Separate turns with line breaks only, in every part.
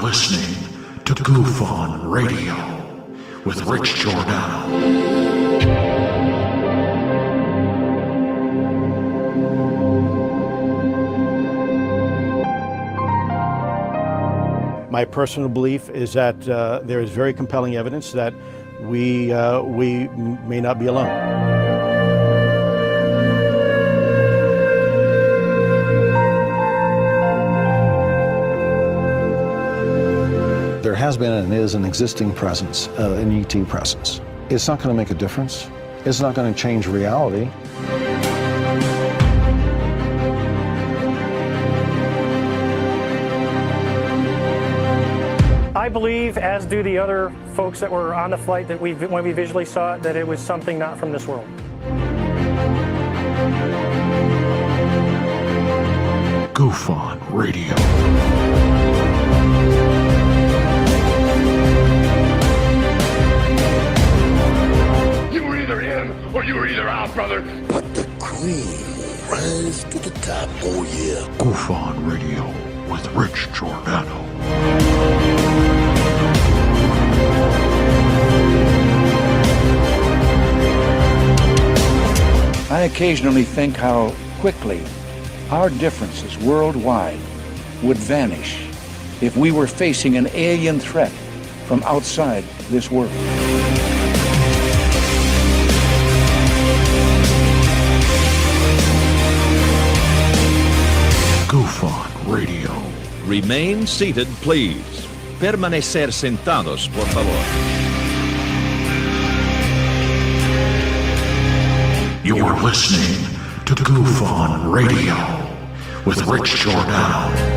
listening to Goof On Radio with Rich Giordano.
My personal belief is that there is very compelling evidence that we may not be alone.
There has been and is an existing presence, an ET presence. It's not going to make a difference. It's not going to change reality.
I believe, as do the other folks that were on the flight, that when we visually saw it, that it was something not from this world.
Goof On Radio.
You were either in or you were either out, brother.
But the cream rise to the top, oh yeah.
Goof On Radio with Rich Giordano.
I occasionally think how quickly our differences worldwide would vanish if we were facing an alien threat from outside this world.
Goof On Radio.
Remain seated, please. Permanecer sentados, por favor.
You're listening to Goof On Radio with Rich Giordano.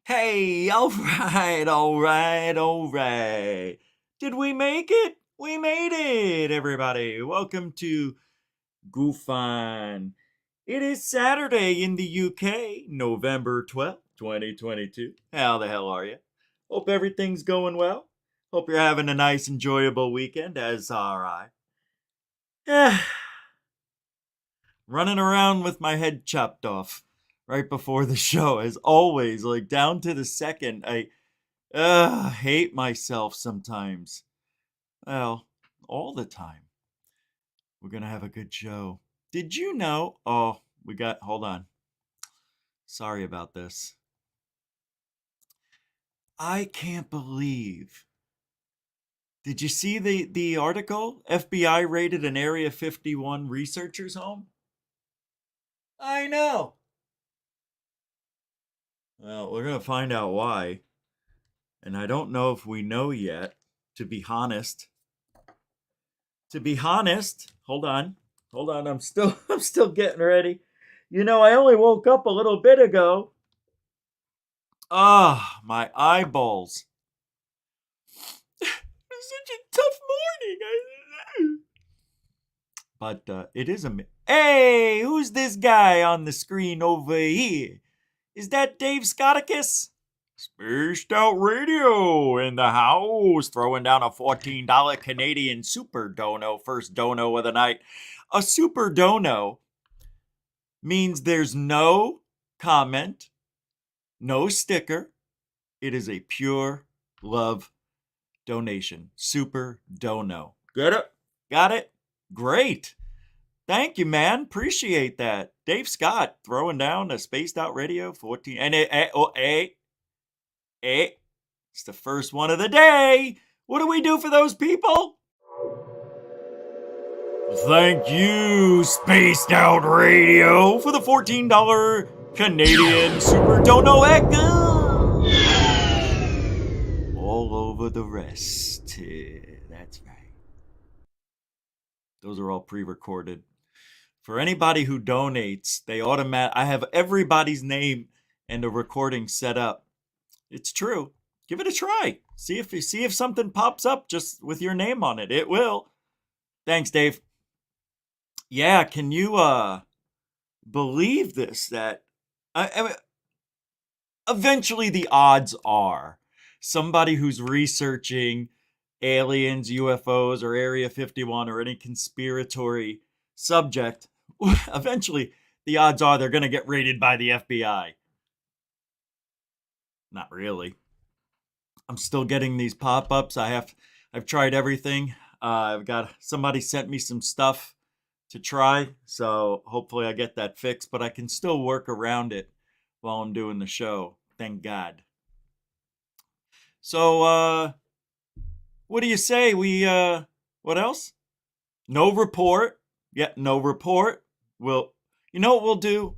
Hey, all right. Did we make it? We made it, everybody. Welcome to Goof On. It is Saturday in the UK, November 12th, 2022. How the hell are you? Hope everything's going well. Hope you're having a nice, enjoyable weekend, as are I. Running around with my head chopped off right before the show, as always, like down to the second. I hate myself sometimes. Well, all the time. We're gonna have a good show. Did you know? Hold on. Sorry about this. I can't believe. Did you see the article? FBI raided an Area 51 researcher's home? I know. Well, we're going to find out why. And I don't know if we know yet, to be honest. Hold on, I'm still getting ready. You know, I only woke up a little bit ago. My eyeballs. It's such a tough morning. But it is Hey, who's this guy on the screen over here? Is that Dave Scotticus? Spaced Out Radio in the house, throwing down a $14 Canadian super dono, first dono of the night. A super dono means there's no comment, no sticker. It is a pure love donation. Super dono. Get it? Got it? Great. Thank you, man. Appreciate that. Dave Scott throwing down a spaced out radio 14. And it's the first one of the day. What do we do for those people? Thank you, Spaced Out Radio, for the $14 Canadian Super Dono Echo. All over the rest. That's right. Those are all pre-recorded. For anybody who donates, I have everybody's name and a recording set up. It's true. Give it a try. See if something pops up just with your name on it. It will. Thanks, Dave. Yeah, can you believe this? That I mean, eventually the odds are somebody who's researching aliens, UFOs, or Area 51 or any conspiratory subject, eventually the odds are they're going to get raided by the FBI. Not really. I'm still getting these pop-ups. I've tried everything. I've got somebody sent me some stuff to try, so hopefully I get that fixed, but I can still work around it while I'm doing the show. Thank God. So, what do you say? What else? No report. Yeah, no report. You know what we'll do?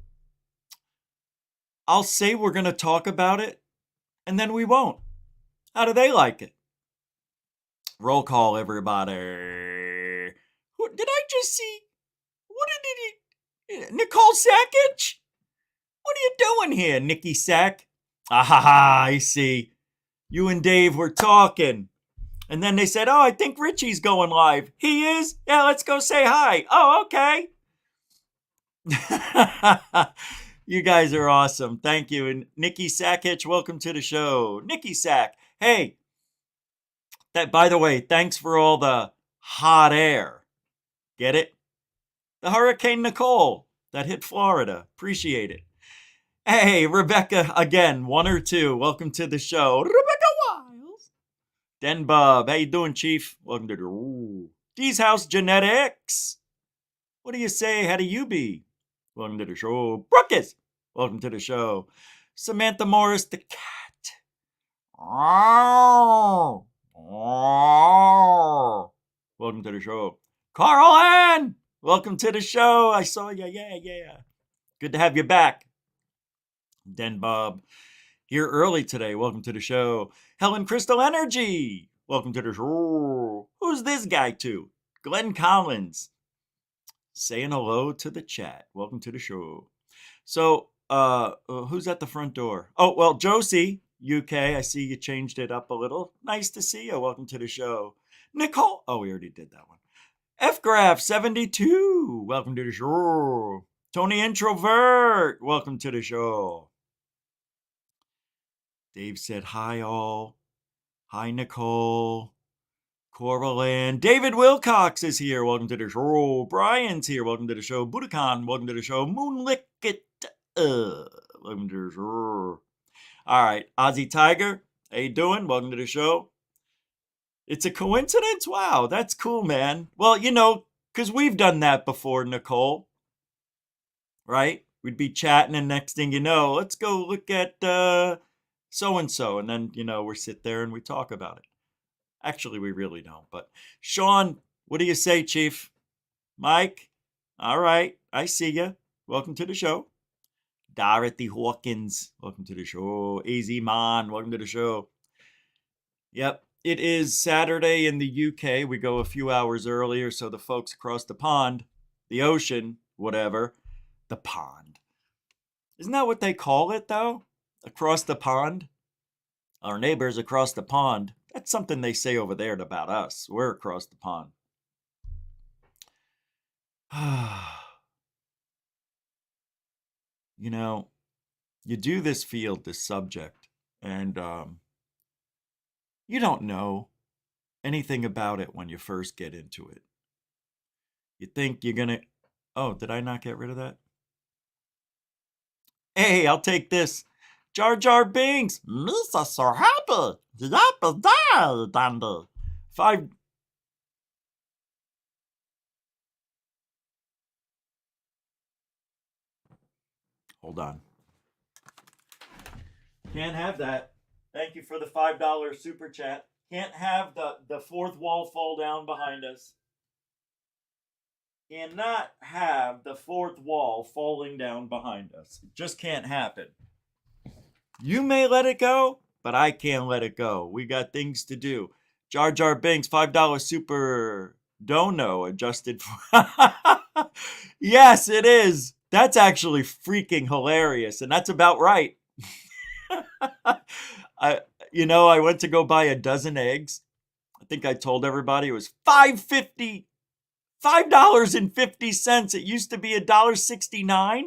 I'll say we're going to talk about it, and then we won't. How do they like it? Roll call, everybody. What did I just see? What did he... Nicole Sackage? What are you doing here, Nikki Sack? I see. You and Dave were talking. And then they said, oh, I think Richie's going live. He is? Yeah, let's go say hi. Oh, okay. You guys are awesome. Thank you. And Nikki Sackich, welcome to the show. Nikki Sack. Hey, by the way, thanks for all the hot air. Get it? The Hurricane Nicole that hit Florida. Appreciate it. Hey, Rebecca, again, 1 or 2. Welcome to the show. Rebecca Wiles. Den Bub. How you doing, Chief? Welcome to the D's House Genetics. What do you say? How do you be? Welcome to the show. Brookus. Welcome to the show. Samantha Morris, the cat. Welcome to the show. Carl Ann. Welcome to the show. I saw you. Yeah. Good to have you back. Den Bob. Here early today. Welcome to the show. Helen Crystal Energy. Welcome to the show. Who's this guy to? Glenn Collins. Saying hello to the chat. Welcome to the show. So, who's at the front door? Oh, well, Josie, UK. I see you changed it up a little. Nice to see you. Welcome to the show. Nicole. Oh, we already did that one. F-Graph 72. Welcome to the show. Tony Introvert. Welcome to the show. Dave said hi all. Hi Nicole. Coral Ann. David Wilcox is here. Welcome to the show. Brian's here. Welcome to the show. Budokan. Welcome to the show. Moonlicket. Welcome to the show. All right. Ozzy Tiger. How you doing? Welcome to the show. It's a coincidence? Wow, that's cool, man. Well, you know, because we've done that before, Nicole. Right? We'd be chatting, and next thing you know, let's go look at so-and-so. And then, you know, we sit there and we talk about it. Actually, we really don't. But Sean, what do you say, Chief? Mike? All right, I see you. Welcome to the show. Dorothy Hawkins, welcome to the show. AZ Man, welcome to the show. Yep. It is Saturday in the UK. We go a few hours earlier, so the folks across the pond, the ocean, whatever, the pond. Isn't that what they call it, though? Across the pond? Our neighbors across the pond. That's something they say over there about us. We're across the pond. You know, you do this field, this subject, and you don't know anything about it when you first get into it. You think you're going to... Oh, did I not get rid of that? Hey, I'll take this. Jar Jar Binks. Misa so happy. Yappa die, Dandy. 5. Hold on. Can't have that. Thank you for the $5 super chat. Can't have the fourth wall fall down behind us. Cannot have the fourth wall falling down behind us. It just can't happen. You may let it go, but I can't let it go. We got things to do. Jar Jar Binks, $5 super dono adjusted for. Yes, it is. That's actually freaking hilarious, and that's about right. I went to go buy a dozen eggs. I think I told everybody it was $5.50. $5.50. It used to be $1.69.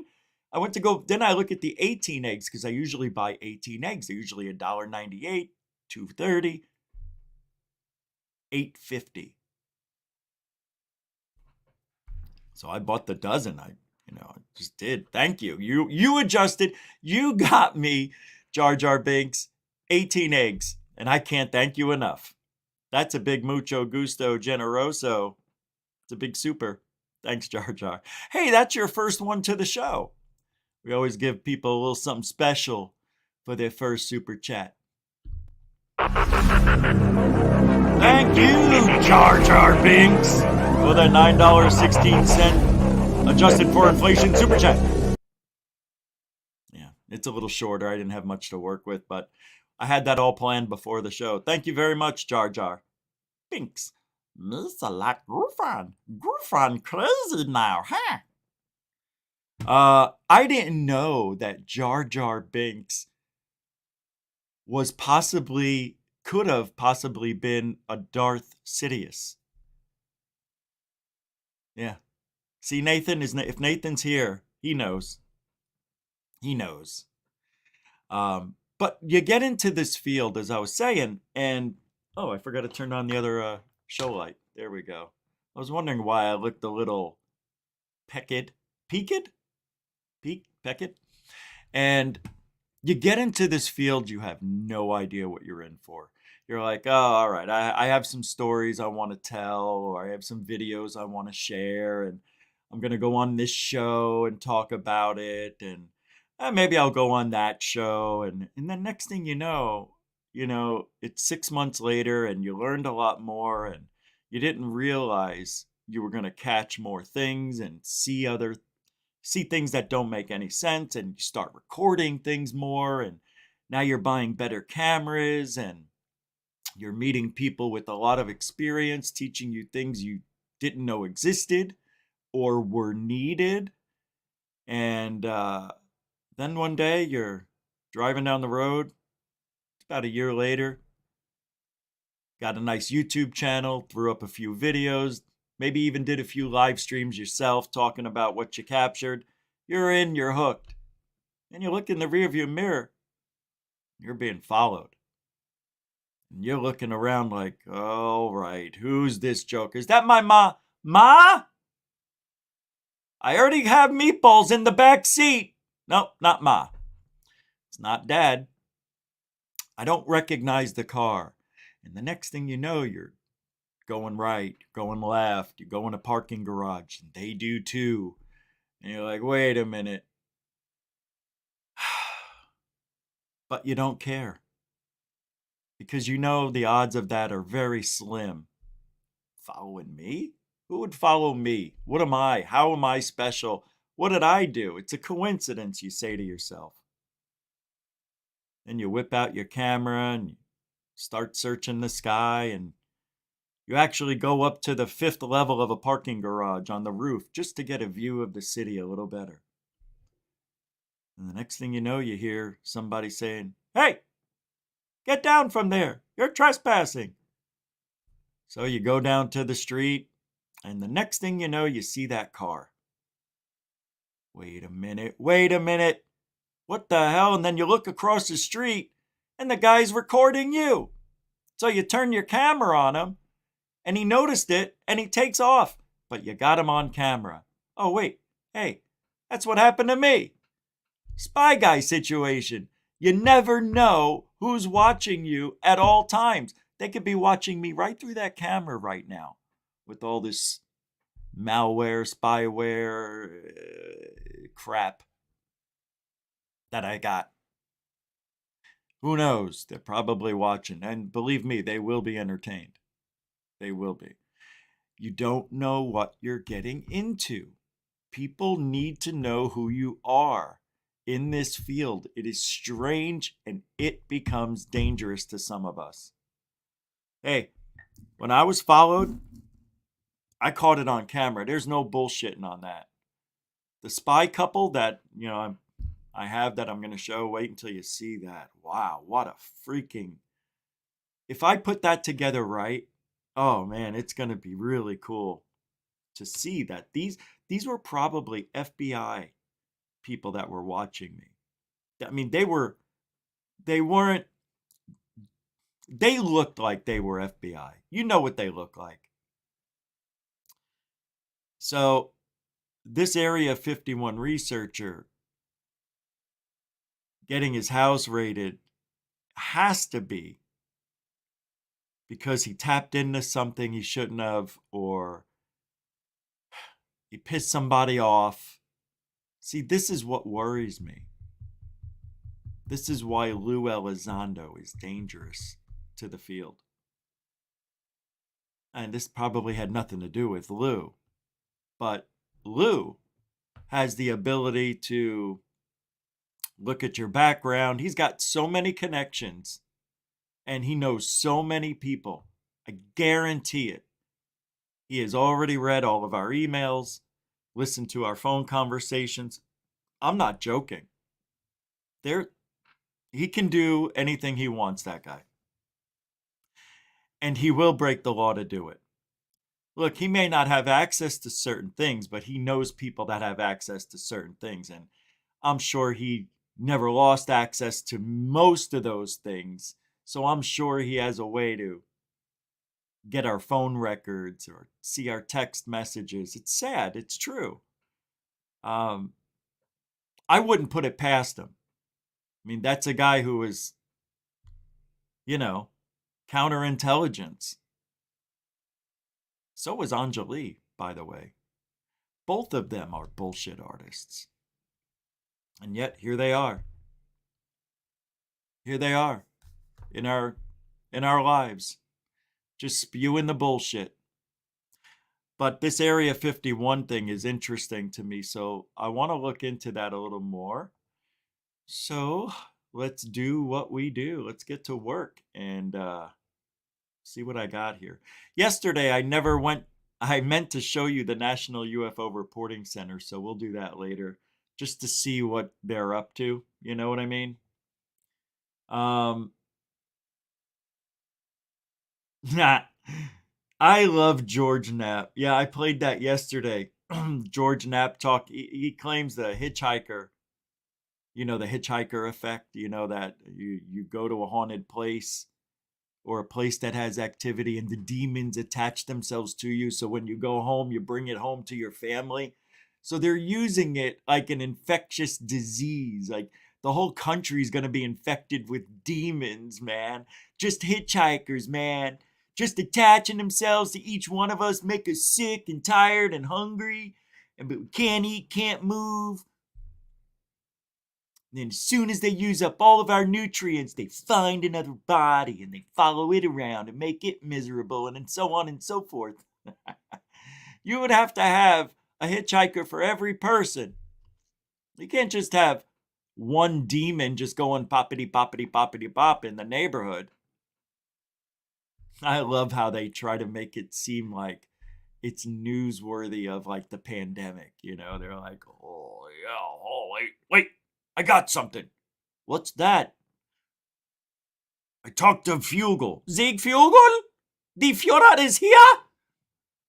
I went to go, then I look at the 18 eggs because I usually buy 18 eggs. They're usually $1.98, $2.30, $8.50. So I bought the dozen. I just did. Thank you. You adjusted. You got me, Jar Jar Binks, 18 eggs. And I can't thank you enough. That's a big mucho gusto generoso. It's a big super. Thanks, Jar Jar. Hey, that's your first one to the show. We always give people a little something special for their first super chat. Thank you, Jar Jar Binks, for the $9.16 adjusted for inflation super chat. Yeah, it's a little shorter. I didn't have much to work with, but I had that all planned before the show. Thank you very much, Jar Jar Binks. Mr. like Goofon. Goofon crazy now, huh? I didn't know that Jar Jar Binks could have possibly been a Darth Sidious. Yeah. See, if Nathan's here, he knows. He knows. But you get into this field, as I was saying, and I forgot to turn on the other show light. There we go. I was wondering why I looked a little pecked. And you get into this field, you have no idea what you're in for. You're like, oh, all right, I have some stories I want to tell, or I have some videos I want to share, and I'm going to go on this show and talk about it, and maybe I'll go on that show. And then next thing you know, it's 6 months later, and you learned a lot more, and you didn't realize you were going to catch more things and see things that don't make any sense, and you start recording things more, and now you're buying better cameras, and you're meeting people with a lot of experience teaching you things you didn't know existed or were needed. And then one day you're driving down the road, about a year later, got a nice YouTube channel, threw up a few videos, maybe even did a few live streams yourself talking about what you captured. You're hooked. And you look in the rearview mirror, you're being followed. And you're looking around like, all right, who's this joker? Is that my ma? Ma? I already have meatballs in the back seat. No, not Ma. It's not Dad. I don't recognize the car. And the next thing you know, you're going right, going left, you go in a parking garage, and they do too. And you're like, wait a minute. But you don't care. Because you know the odds of that are very slim. Following me? Who would follow me? What am I? How am I special? What did I do? It's a coincidence, you say to yourself. Then you whip out your camera and you start searching the sky, and you actually go up to the 5th level of a parking garage on the roof just to get a view of the city a little better. And the next thing you know, you hear somebody saying, "Hey, get down from there. You're trespassing." So you go down to the street, and the next thing you know, you see that car. Wait a minute. What the hell? And then you look across the street, and the guy's recording you. So you turn your camera on him, and he noticed it, and he takes off. But you got him on camera. Oh, wait. Hey, that's what happened to me. Spy guy situation. You never know who's watching you at all times. They could be watching me right through that camera right now with all this malware, spyware crap that I got. Who knows? They're probably watching. And believe me, they will be entertained. They will be. You don't know what you're getting into. People need to know who you are in this field. It is strange and it becomes dangerous to some of us. Hey, when I was followed, I caught it on camera. There's no bullshitting on that. The spy couple that, I have that I'm going to show, wait until you see that. Wow, what a freaking... If I put that together right, oh man, it's going to be really cool to see that these were probably FBI people that were watching me. I mean, they looked like they were FBI. You know what they look like. So this Area 51 researcher getting his house raided has to be because he tapped into something he shouldn't have, or he pissed somebody off. See, this is what worries me. This is why Lou Elizondo is dangerous to the field. And this probably had nothing to do with Lou. But Lou has the ability to look at your background. He's got so many connections and he knows so many people. I guarantee it. He has already read all of our emails, listened to our phone conversations. I'm not joking. He can do anything he wants, that guy. And he will break the law to do it. Look, he may not have access to certain things, but he knows people that have access to certain things. And I'm sure he never lost access to most of those things. So I'm sure he has a way to get our phone records or see our text messages. It's sad. It's true. I wouldn't put it past him. I mean, that's a guy who is, counterintelligence. So is Anjali, by the way. Both of them are bullshit artists. And yet, here they are. Here they are in our lives, just spewing the bullshit. But this Area 51 thing is interesting to me, so I want to look into that a little more. So let's do what we do. Let's get to work and see what I got here. Yesterday, I meant to show you the National UFO Reporting Center, so we'll do that later, just to see what they're up to. You know what I mean? I love George Knapp. Yeah, I played that yesterday. George Knapp talk. He claims the hitchhiker, the hitchhiker effect, that you go to a haunted place or a place that has activity and the demons attach themselves to you. So when you go home, you bring it home to your family. So they're using it like an infectious disease. Like the whole country is going to be infected with demons, man. Just hitchhikers, man. Just attaching themselves to each one of us, make us sick and tired and hungry. But we can't eat, can't move. And then as soon as they use up all of our nutrients, they find another body and they follow it around and make it miserable and so on and so forth. You would have to have a hitchhiker for every person. You can't just have one demon just going poppity, poppity, poppity, pop in the neighborhood. I love how they try to make it seem like it's newsworthy of like the pandemic. They're like, oh yeah, oh wait. I got something. What's that? I talked to Fugel. Sieg Fugel? The Führer is here?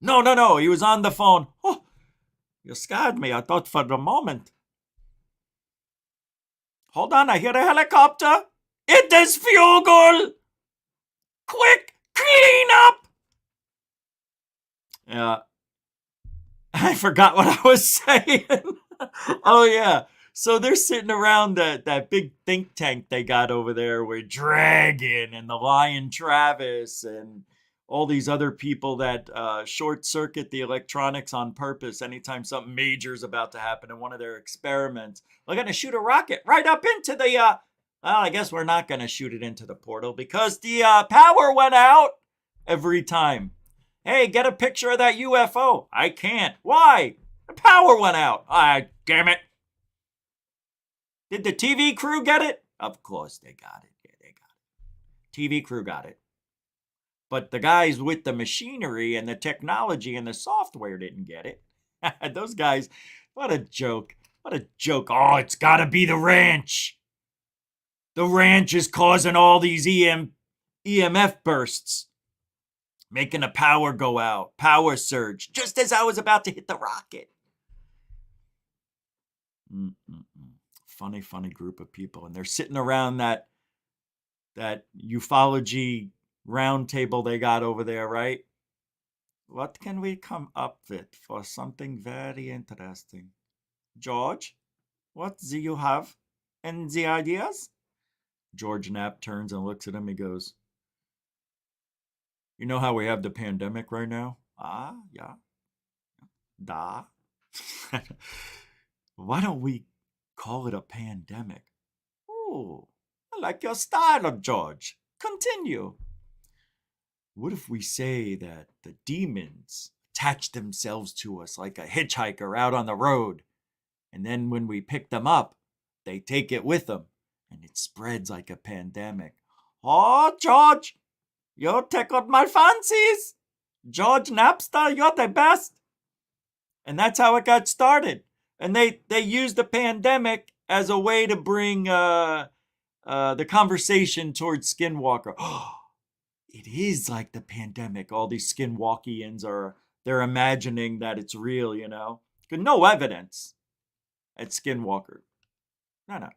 No. He was on the phone. Oh, you scared me. I thought for the moment. Hold on, I hear a helicopter. It is Fugel! Quick, clean up! Yeah. I forgot what I was saying. Oh, yeah. So they're sitting around that big think tank they got over there with Dragon and the Lion Travis and all these other people that short circuit the electronics on purpose anytime something major is about to happen in one of their experiments. We're going to shoot a rocket right up into the, well, I guess we're not going to shoot it into the portal because the power went out every time. Hey, get a picture of that UFO. I can't. Why? The power went out. Damn it. Did the TV crew get it? Of course they got it. Yeah, they got it. TV crew got it. But the guys with the machinery and the technology and the software didn't get it. Those guys, what a joke. What a joke. Oh, it's got to be the ranch. The ranch is causing all these EMF bursts, making the power go out, power surge, just as I was about to hit the rocket. Funny, funny group of people. And they're sitting around that ufology round table they got over there, right? What can we come up with for something very interesting? George, what do you have? And the ideas? George Knapp turns and looks at him. He goes, you know how we have the pandemic right now? Yeah. Da. Why don't we call it a pandemic? Oh, I like your style, George. Continue. What if we say that the demons attach themselves to us like a hitchhiker out on the road, and then when we pick them up, they take it with them, and it spreads like a pandemic? Oh, George, you tickled my fancies. George Napster, you're the best. And that's how it got started. And they used the pandemic as a way to bring the conversation towards Skinwalker. Oh, it is like the pandemic. All these Skinwalkians they're imagining that it's real, you know. No evidence at Skinwalker. No.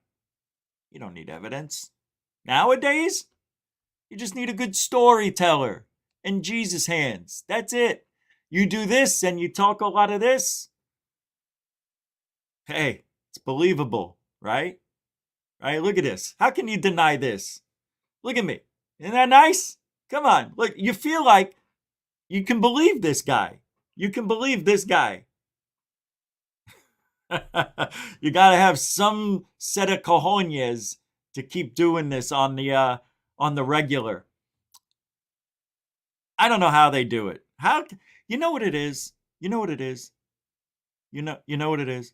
You don't need evidence. Nowadays, you just need a good storyteller and Jesus hands. That's it. You do this and you talk a lot of this. Hey, it's believable, right? Right? Look at this. How can you deny this? Look at me. Isn't that nice? Come on. Look, you feel like you can believe this guy. You can believe this guy. You got to have some set of cojones to keep doing this on the regular. I don't know how they do it. How? You know what it is? You know what it is? You know what it is?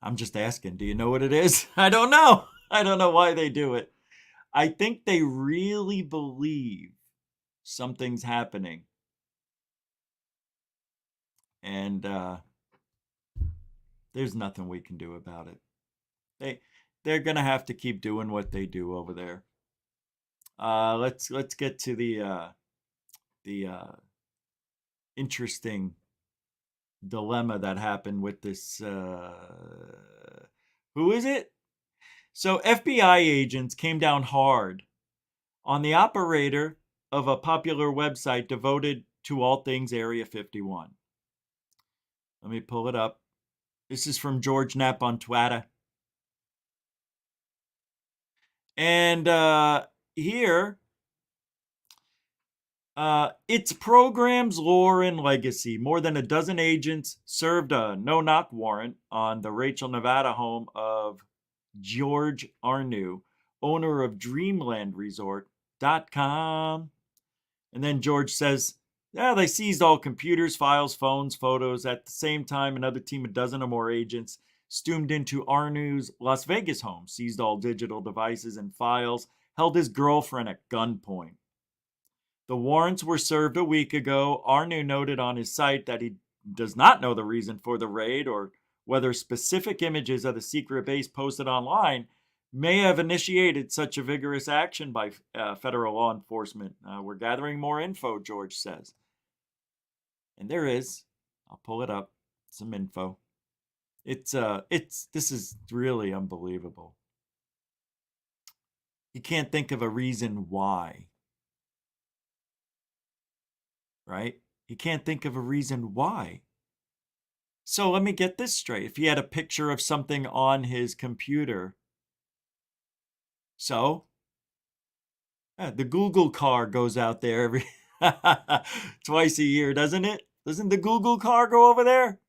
I'm just asking. Do you know what it is? I don't know. I don't know why they do it. I think they really believe something's happening. And there's nothing we can do about it. They're going to have to keep doing what they do over there. Let's get to the interesting dilemma that happened with this. Who is it? So FBI agents came down hard on the operator of a popular website devoted to all things Area 51. Let me pull it up. This is from George Knapp on Twitter. And here, its programs, lore, and legacy. More than a dozen agents served a no-knock warrant on the Rachel, Nevada home of George Arnew, owner of DreamlandResort.com. And then George says, they seized all computers, files, phones, photos. At the same time, another team, a dozen or more agents, stormed into Arnew's Las Vegas home, seized all digital devices and files, held his girlfriend at gunpoint. The warrants were served a week ago. Arnew noted on his site that he does not know the reason for the raid or whether specific images of the secret base posted online may have initiated such a vigorous action by federal law enforcement. We're gathering more info, George says. And there is. I'll pull it up. Some info. This is really unbelievable. You can't think of a reason why. Right? He can't think of a reason why. So let me get this straight. If he had a picture of something on his computer, so the Google car goes out there every twice a year, doesn't it? Doesn't the Google car go over there?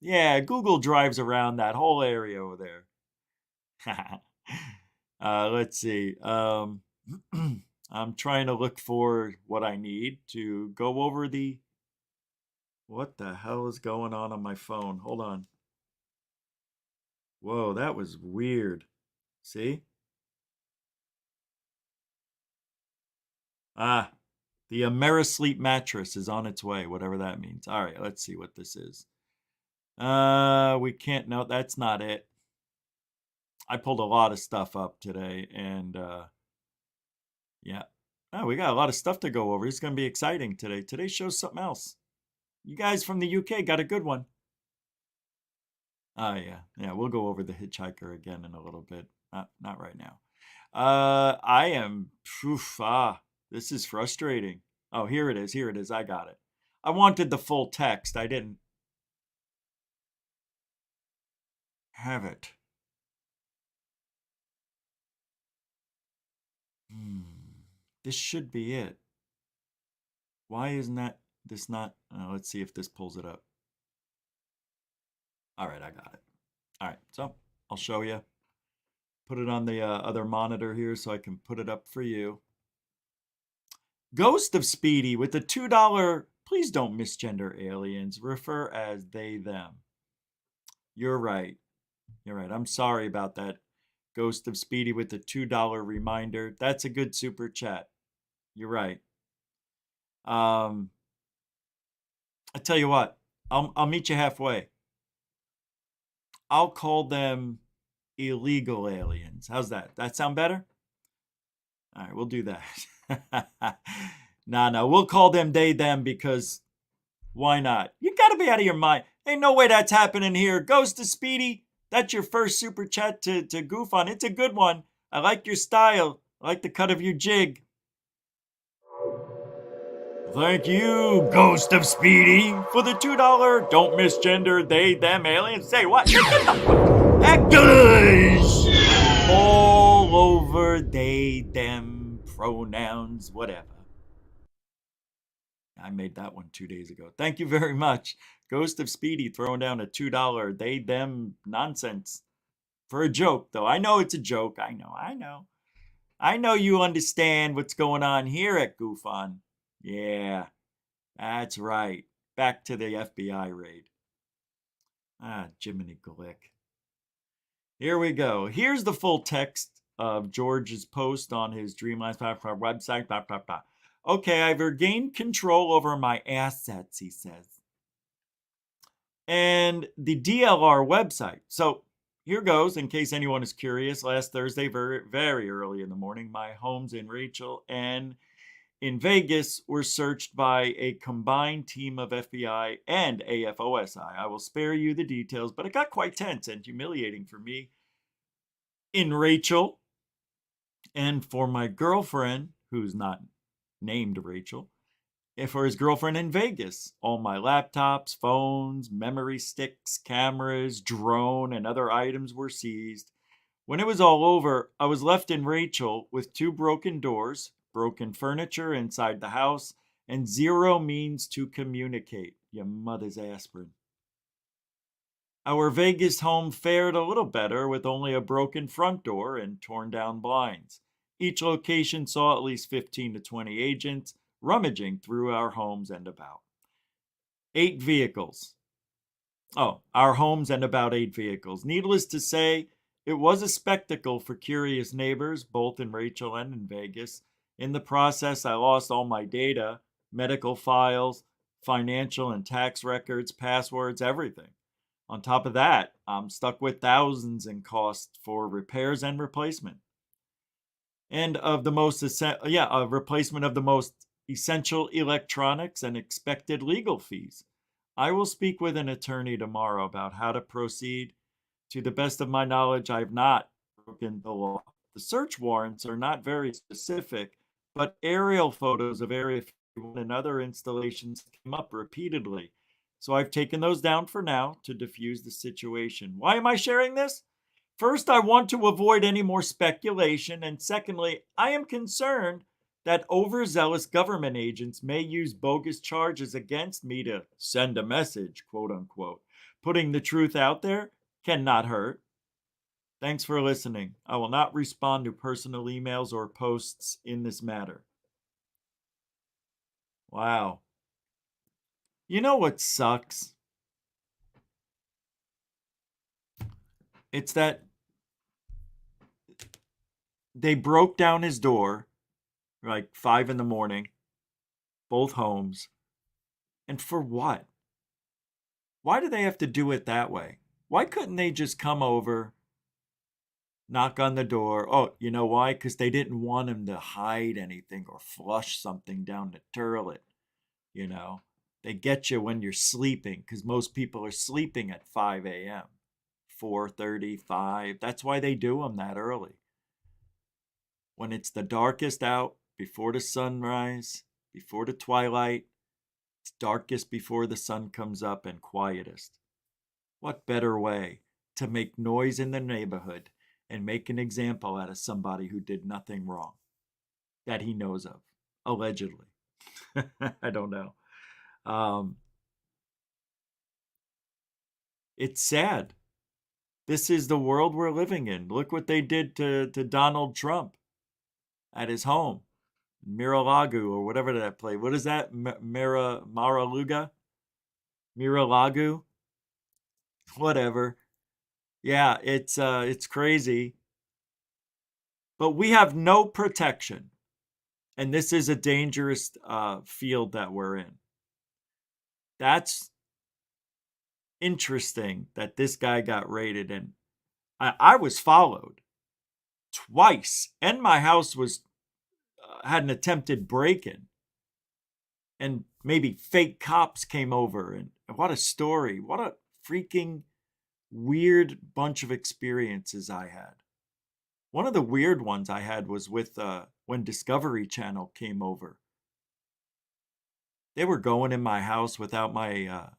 Yeah, Google drives around that whole area over there. Let's see. I'm trying to look for what I need to go over the. What the hell is going on my phone? Hold on. Whoa, that was weird. See? Ah, the Amerisleep mattress is on its way, whatever that means. All right, let's see what this is. We can't, no, that's not it. I pulled a lot of stuff up today, and yeah. Oh, we got a lot of stuff to go over. It's going to be exciting today. Today's show's something else. You guys from the UK got a good one. Oh, yeah. Yeah, we'll go over the hitchhiker again in a little bit. Not right now. I am, this is frustrating. Oh, here it is. Here it is. I got it. I wanted the full text. I didn't have it. This should be it. Why isn't this not? Let's see if this pulls it up. All right, I got it. All right, so I'll show you. Put it on the other monitor here so I can put it up for you. Ghost of Speedy with the $2. Please don't misgender aliens. Refer as they, them. You're right. You're right. I'm sorry about that. Ghost of Speedy with the $2 reminder. That's a good super chat. You're right. I tell you what. I'll meet you halfway. I'll call them illegal aliens. How's that? That sound better? All right, we'll do that. No, we'll call them they, them, because why not? You got to be out of your mind. Ain't no way that's happening here. Ghost of Speedy, that's your first super chat to goof on. It's a good one. I like your style. I like the cut of your jig. Thank you, Ghost of Speedy, for the $2. Don't misgender they, them aliens. Say what? Actors! All over they, them, pronouns, whatever. I made that one 2 days ago. Thank you very much. Ghost of Speedy throwing down a $2 they, them nonsense for a joke, though. I know it's a joke. I know. I know you understand what's going on here at Goof On. Yeah, that's right. Back to the FBI raid. Jiminy Glick. Here we go. Here's the full text of George's post on his Dreamlines website. Blah, blah, blah. Okay, I've regained control over my assets, he says. And the DLR website. So here goes, in case anyone is curious. Last Thursday, very, very early in the morning, my homes in Rachel and in Vegas were searched by a combined team of FBI and AFOSI. I will spare you the details, but it got quite tense and humiliating for me in Rachel and for my girlfriend, who's not named Rachel, and for his girlfriend in Vegas. All my laptops, phones, memory sticks, cameras, drone, and other items were seized. When it was all over, I was left in Rachel with 2 broken doors, broken furniture inside the house, and 0 means to communicate. Your mother's aspirin. Our Vegas home fared a little better with only a broken front door and torn down blinds. Each location saw at least 15 to 20 agents rummaging through our homes and about. 8 vehicles. Our homes and about 8 vehicles. Needless to say, it was a spectacle for curious neighbors, both in Rachel and in Vegas. In the process, I lost all my data, medical files, financial and tax records, passwords, everything. On top of that, I'm stuck with thousands in costs for repairs and replacement. And of the most replacement of the most essential electronics and expected legal fees. I will speak with an attorney tomorrow about how to proceed. To the best of my knowledge, I have not broken the law. The search warrants are not very specific, but aerial photos of Area and other installations came up repeatedly. So I've taken those down for now to diffuse the situation. Why am I sharing this? First, I want to avoid any more speculation. And secondly, I am concerned that overzealous government agents may use bogus charges against me to send a message, quote unquote. Putting the truth out there cannot hurt. Thanks for listening. I will not respond to personal emails or posts in this matter. Wow. You know what sucks? It's that they broke down his door like 5 in the morning, both homes. And for what? Why do they have to do it that way? Why couldn't they just come over, knock on the door? Oh, you know why? Because they didn't want him to hide anything or flush something down the toilet. You know, they get you when you're sleeping because most people are sleeping at 5 a.m., 4:30, 5. That's why they do them that early. When it's the darkest out, before the sunrise, before the twilight, it's darkest before the sun comes up and quietest. What better way to make noise in the neighborhood and make an example out of somebody who did nothing wrong that he knows of, allegedly. I don't know. It's sad. This is the world we're living in. Look what they did to Donald Trump at his home, Mar-a-Lago or whatever that place. What is that? Mar-a-Lago? Mar-a-Lago? Whatever. Yeah, it's crazy. But we have no protection. And this is a dangerous field that we're in. That's interesting that this guy got raided. And I was followed twice. And my house was had an attempted break-in. And maybe fake cops came over. And what a story. What a freaking weird bunch of experiences I had. One of the weird ones I had was with when Discovery Channel came over. They were going in my house without my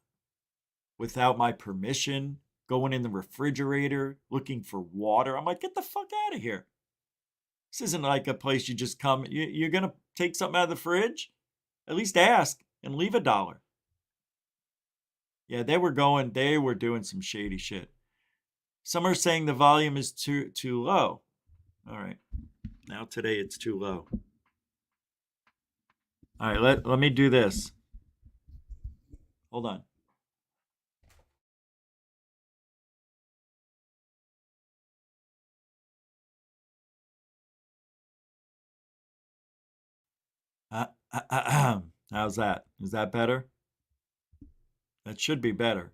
permission, going in the refrigerator, looking for water. I'm like, get the fuck out of here. This isn't like a place you just come. You're going to take something out of the fridge? At least ask and leave $1. Yeah, they were doing some shady shit. Some are saying the volume is too low. All right. Now today it's too low. All right, let me do this. Hold on. How's that? Is that better? That should be better.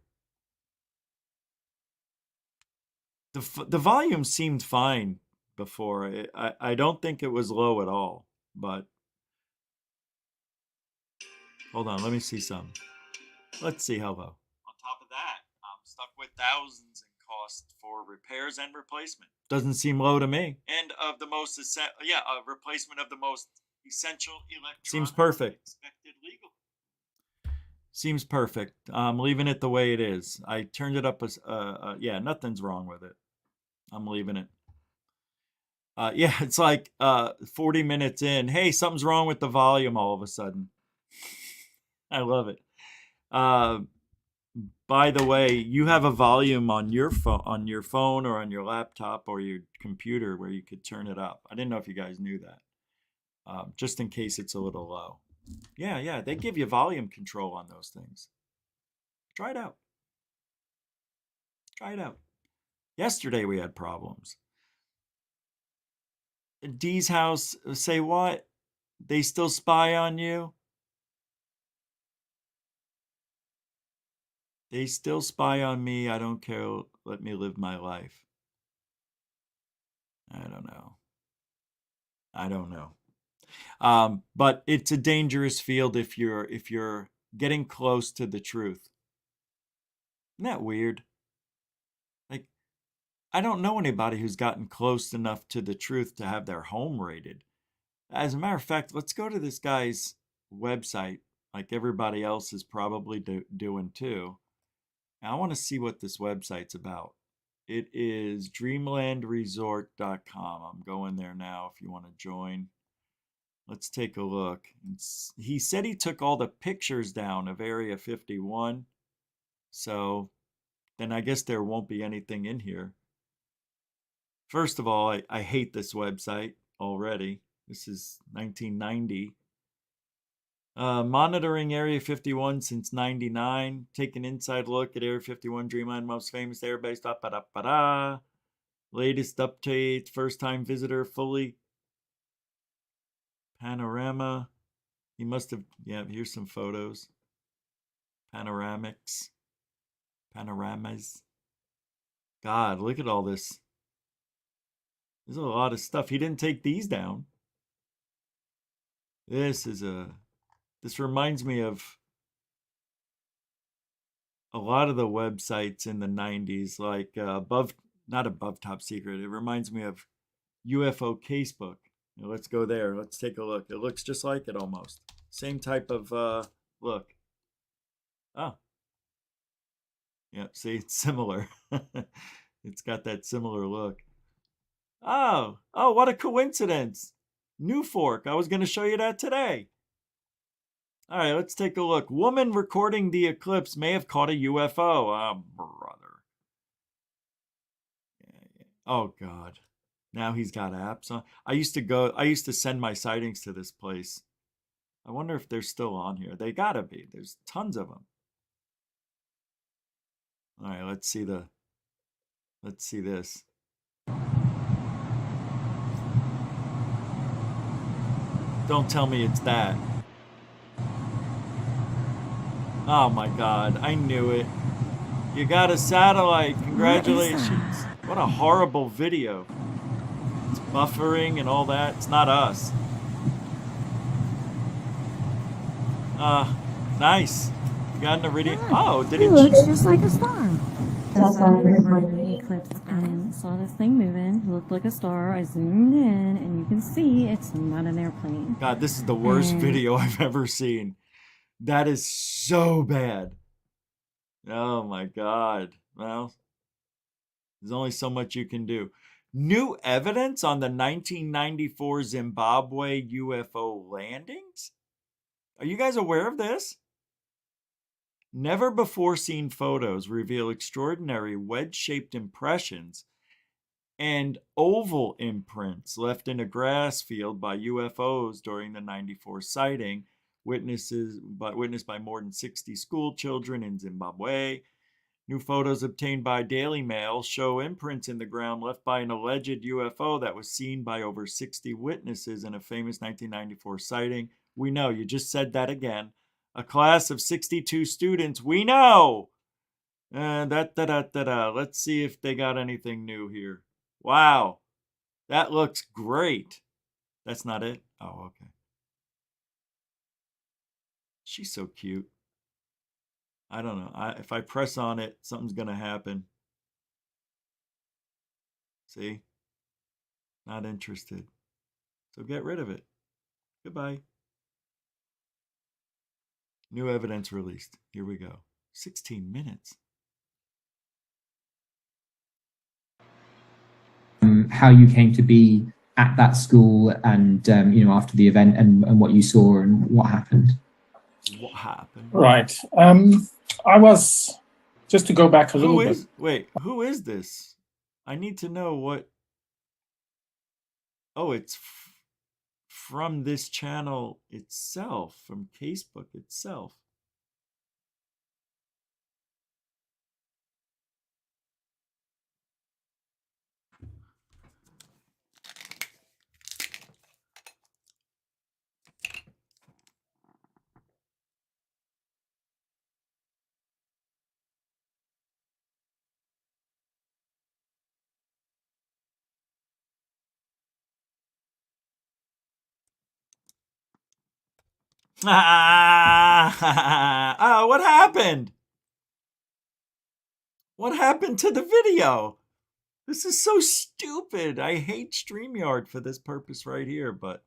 The volume seemed fine before. I don't think it was low at all, but hold on, let me see some. Let's see how low. On top of that, I'm stuck with thousands in cost for repairs and replacement. Doesn't seem low to me. And of the most replacement of the most essential electronics. Seems perfect. Expected legal. Seems perfect. I'm leaving it the way it is. I turned it up as nothing's wrong with it. I'm leaving it. It's like 40 minutes in. Hey, something's wrong with the volume all of a sudden. I love it. By the way, you have a volume on your phone or on your laptop or your computer where you could turn it up. I didn't know if you guys knew that. Just in case it's a little low. Yeah, they give you volume control on those things. Try it out. Yesterday we had problems. Dee's house, say what? They still spy on you? They still spy on me. I don't care. Let me live my life. I don't know. But it's a dangerous field if you're getting close to the truth. Isn't that weird? Like, I don't know anybody who's gotten close enough to the truth to have their home raided. As a matter of fact, let's go to this guy's website like everybody else is probably doing too. And I want to see what this website's about. It is dreamlandresort.com. I'm going there now if you want to join. Let's take a look. He said he took all the pictures down of Area 51. So then I guess there won't be anything in here. First of all, I hate this website already. This is 1990. Monitoring Area 51 since 99. Take an inside look at Area 51, Dreamland, most famous airbase. Latest update, first time visitor, fully panorama. He must have, yeah, here's some photos. Panoramas. God, look at all this. There's a lot of stuff. He didn't take these down. This reminds me of a lot of the websites in the 90s, like not above top secret. It reminds me of UFO Casebook. Now, let's go there. Let's take a look. It looks just like it almost. Same type of look. Oh. Yeah, see, it's similar. It's got that similar look. Oh, what a coincidence. New Fork. I was going to show you that today. All right, let's take a look. Woman recording the eclipse may have caught a UFO. Oh, brother. Yeah. Oh, God. Now he's got apps on. I used to send my sightings to this place. I wonder if they're still on here. They gotta be. There's tons of them. All right, let's see this. Don't tell me it's that. Oh my God, I knew it. You got a satellite, congratulations. What a horrible video. It's buffering and all that, it's not us. Nice. You got an iridium. Oh, did it?
Looks just like a star. That's why we recorded the eclipse. I saw this thing moving. It looked like a star. I zoomed in, and you can see it's not an airplane.
God, this is the worst video I've ever seen. That is so bad. Oh my God. Well, there's only so much you can do. New evidence on the 1994 Zimbabwe UFO landings? Are you guys aware of this? Never before seen photos reveal extraordinary wedge-shaped impressions and oval imprints left in a grass field by UFOs during the 94 sighting, witnessed by more than 60 school children in Zimbabwe. New photos obtained by Daily Mail show imprints in the ground left by an alleged UFO that was seen by over 60 witnesses in a famous 1994 sighting. We know, you just said that again. A class of 62 students, we know! Let's see if they got anything new here. Wow, that looks great. That's not it? Oh, okay. She's so cute. I don't know. If I press on it, something's going to happen. See? Not interested. So get rid of it. Goodbye. New evidence released. Here we go. 16 minutes.
How you came to be at that school and, after the event and what you saw and what happened.
What happened?
Right. I was, just to go back a little bit.
Wait, who is this? I need to know what. Oh, it's from this channel itself, from Casebook itself. Oh, what happened? What happened to the video? This is so stupid. I hate StreamYard for this purpose right here, but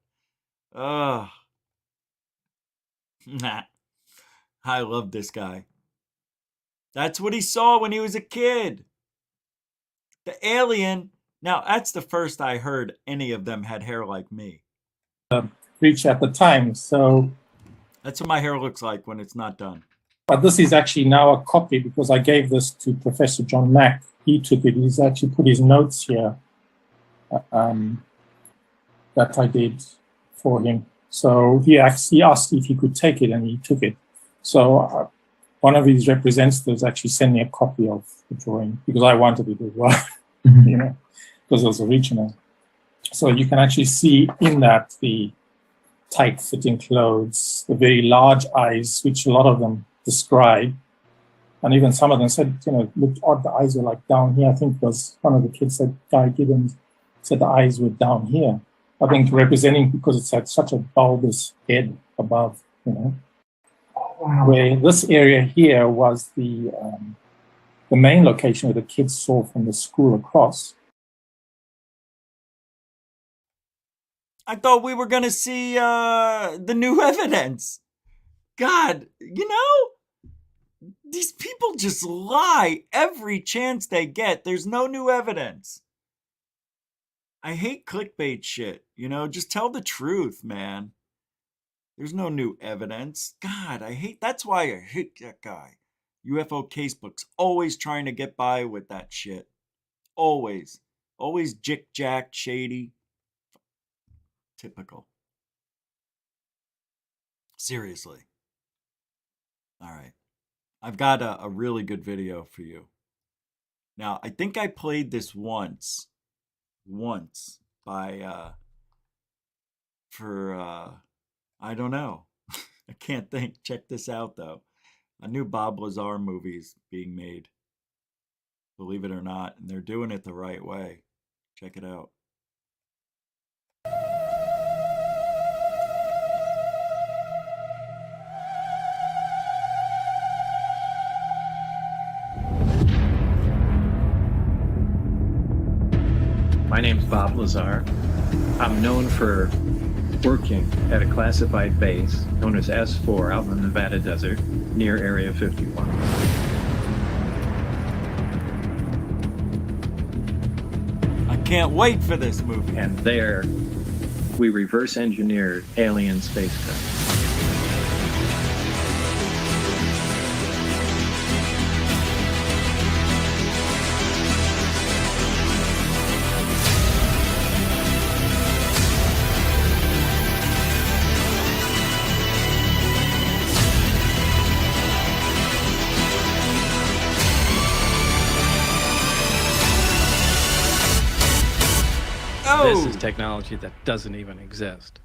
Nah. I love this guy. That's what he saw when he was a kid. The alien. Now, that's the first I heard any of them had hair like me.
Reach at the time. So,
that's what my hair looks like when it's not done.
But this is actually now a copy because I gave this to Professor John Mack. He took it. He's actually put his notes here that I did for him. So he actually asked if he could take it, and he took it. So one of his representatives actually sent me a copy of the drawing because I wanted it as well, you know, because it was original. So you can actually see in that the tight-fitting clothes, the very large eyes, which a lot of them describe. And even some of them said, you know, it looked odd. The eyes were like down here. I think it was one of the kids said, Guy Gibbons said the eyes were down here. I think representing because it's had such a bulbous head above, you know. Wow. Where this area here was the main location where the kids saw from the school across.
I thought we were going to see the new evidence. God, you know, these people just lie every chance they get. There's no new evidence. I hate clickbait shit, you know, just tell the truth, man. There's no new evidence. God, that's why I hate that guy. UFO Casebook's always trying to get by with that shit. Always. Always jick-jack, shady. Typical. Seriously. All right. I've got a really good video for you. Now, I think I played this once by I don't know. I can't think. Check this out though. A new Bob Lazar movie is being made. Believe it or not, and they're doing it the right way. Check it out.
My name's Bob Lazar. I'm known for working at a classified base known as S4 out in the Nevada desert near Area 51.
I can't wait for this movie.
And there, we reverse engineered alien spacecraft. This is technology that doesn't even exist.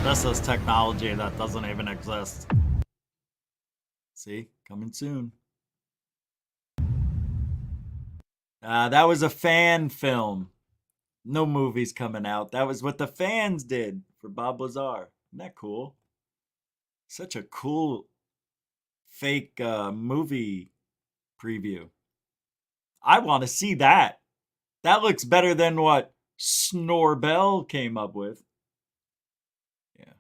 This is technology that doesn't even exist. See? Coming soon. That was a fan film. No movies coming out. That was what the fans did for Bob Lazar. Isn't that cool? Such a cool fake movie preview. I want to see that. That looks better than what Snorbell came up with. Yeah.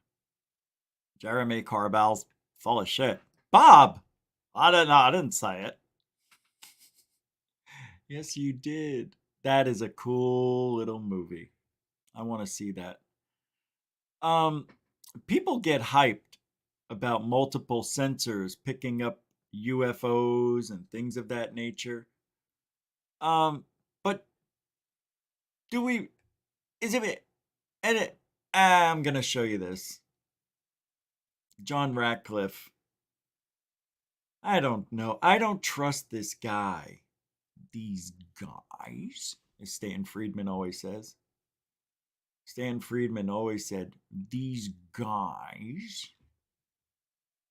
Jeremy Corbell's full of shit. Bob! I don't know. I didn't say it. Yes, you did. That is a cool little movie. I want to see that. People get hyped about multiple sensors picking up UFOs and things of that nature. But I'm going to show you this. John Ratcliffe. I don't know. I don't trust this guy. These guys, as Stan Friedman always says. Stan Friedman always said, these guys.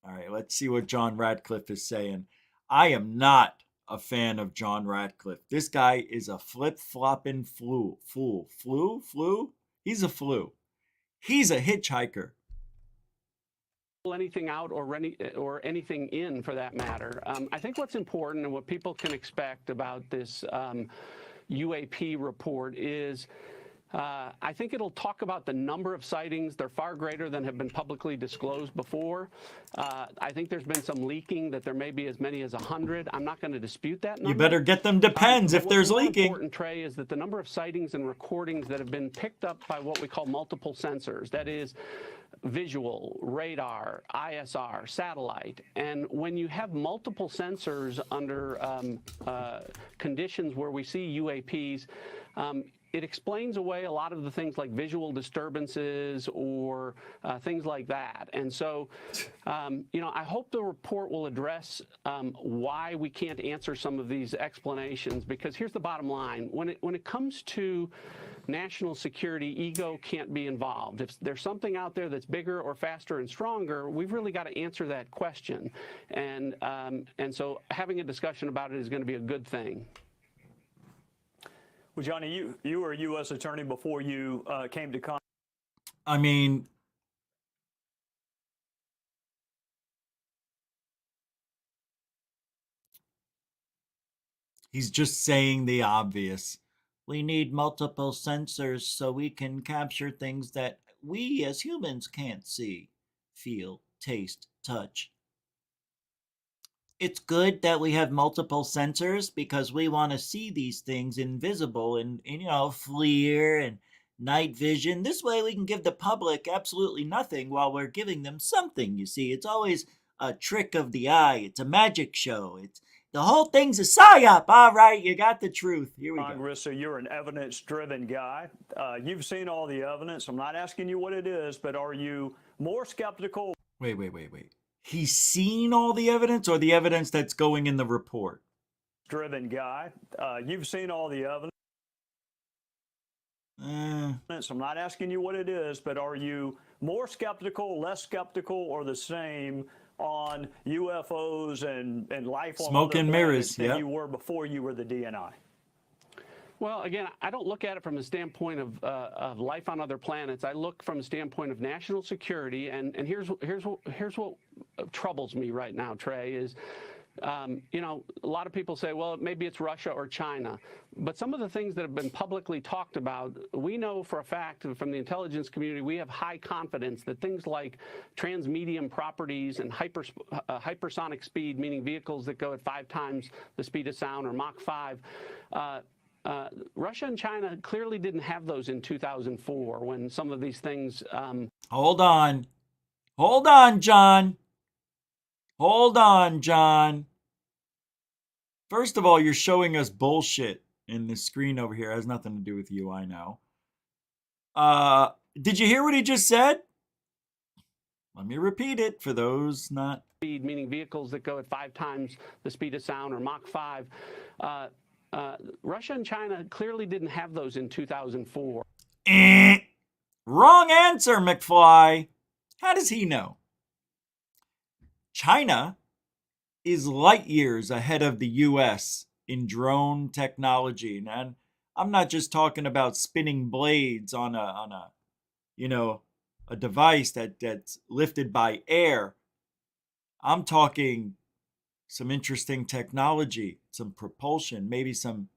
All right, let's see what John Ratcliffe is saying. I am not a fan of John Ratcliffe. This guy is a flip-flopping fool. He's a flu. He's a hitchhiker.
Anything out or anything in for that matter. I think what's important and what people can expect about this UAP report is I think it'll talk about the number of sightings. They're far greater than have been publicly disclosed before. I think there's been some leaking that there may be as many as 100. I'm not going to dispute that number.
You better get them depends if there's leaking.
What's more important, Trey, is that the number of sightings and recordings that have been picked up by what we call multiple sensors, that is visual, radar, ISR, satellite. And when you have multiple sensors under conditions where we see UAPs, it explains away a lot of the things like visual disturbances or things like that. And so, I hope the report will address why we can't answer some of these explanations, because here's the bottom line. When it comes to national security, ego can't be involved. If there's something out there that's bigger or faster and stronger, we've really got to answer that question. And so having a discussion about it is going to be a good thing.
Well, Johnny, you were a U.S. attorney before you came to Congress.
I mean, he's just saying the obvious. We need multiple sensors so we can capture things that we as humans can't see, feel, taste, touch. It's good that we have multiple sensors because we want to see these things invisible and FLIR and night vision. This way we can give the public absolutely nothing while we're giving them something. You see, it's always a trick of the eye. It's a magic show. The whole thing's a psyop. All right, you got the truth. Here we go.
Congress, so you're an evidence-driven guy. You've seen all the evidence. I'm not asking you what it is, but are you more skeptical?
Wait. He's seen all the evidence, or the evidence that's going in the report?
Driven guy. You've seen all the evidence. I'm not asking you what it is, but are you more skeptical, less skeptical, or the same on UFOs and life on
smoke and mirrors
than you were before you were the DNI?
Well, again, I don't look at it from a standpoint of life on other planets. I look from a standpoint of national security, and here's what troubles me right now, Trey, is a lot of people say, well, maybe it's Russia or China. But some of the things that have been publicly talked about, we know for a fact from the intelligence community, we have high confidence that things like transmedium properties and hypersonic speed, meaning vehicles that go at 5 times the speed of sound, or Mach 5, Russia and China clearly didn't have those in 2004 when some of these things...
Hold on, John. Hold on, John. First of all, you're showing us bullshit in the screen over here. It has nothing to do with you, I know. Did you hear what he just said? Let me repeat it for those not...
Speed, meaning vehicles that go at 5 times the speed of sound, or Mach 5. Russia and China clearly didn't have those in 2004.
Wrong answer, McFly. How does he know? China is light years ahead of the U.S. in drone technology. And I'm not just talking about spinning blades on a device that's lifted by air. I'm talking some interesting technology, some propulsion, maybe some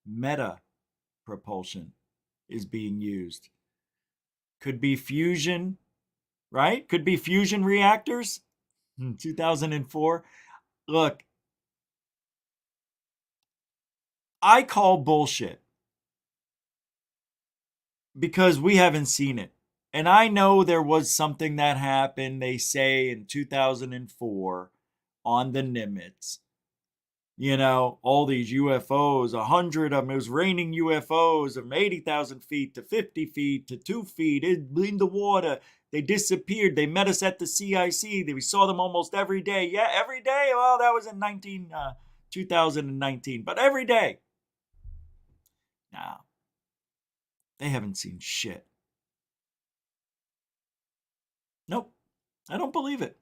meta propulsion is being used. Could be fusion, right? Could be fusion reactors. 2004. Look, I call bullshit because we haven't seen it. And I know there was something that happened, they say, in 2004 on the Nimitz. All these UFOs, 100 of them. It was raining UFOs from 80,000 feet to 50 feet to 2 feet in the water. They disappeared. They met us at the CIC. We saw them almost every day. Yeah, every day. Well, that was in 2019. But every day. Now, they haven't seen shit. Nope. I don't believe it.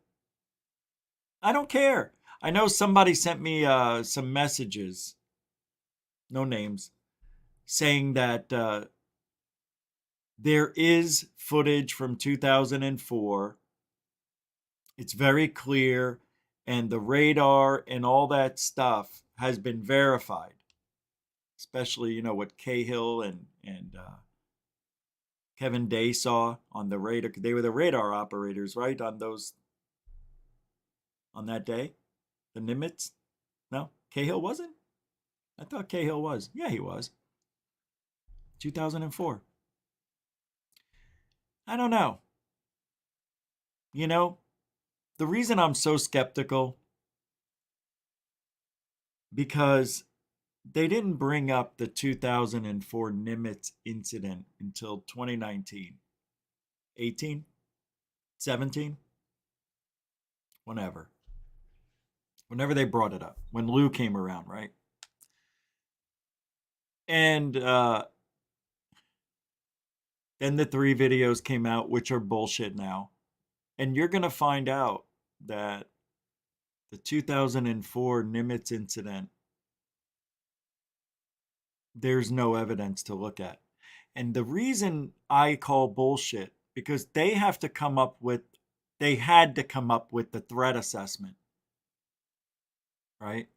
I don't care. I know somebody sent me some messages, no names, saying that there is footage from 2004. It's very clear, and the radar and all that stuff has been verified. Especially, what Cahill and Kevin Day saw on the radar. They were the radar operators, right? On that day? The Nimitz? No? Cahill wasn't? I thought Cahill was. Yeah, he was. 2004. I don't know. You know, the reason I'm so skeptical, because they didn't bring up the 2004 Nimitz incident until 2019. 18? 17? Whenever. Whenever they brought it up. When Lou came around, right? And then the 3 videos came out, which are bullshit now. And you're going to find out that the 2004 Nimitz incident, there's no evidence to look at. And the reason I call bullshit, because they had to come up with the threat assessment, right?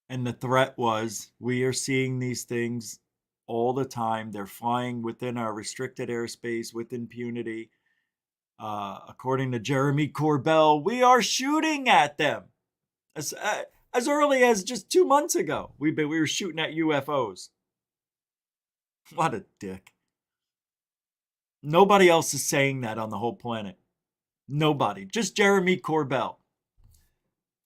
And the threat was, we are seeing these things all the time. They're flying within our restricted airspace with impunity. According to Jeremy Corbell, we are shooting at them. As early as just 2 months ago, we were shooting at UFOs. What a dick. Nobody else is saying that on the whole planet. Nobody. Just Jeremy Corbell.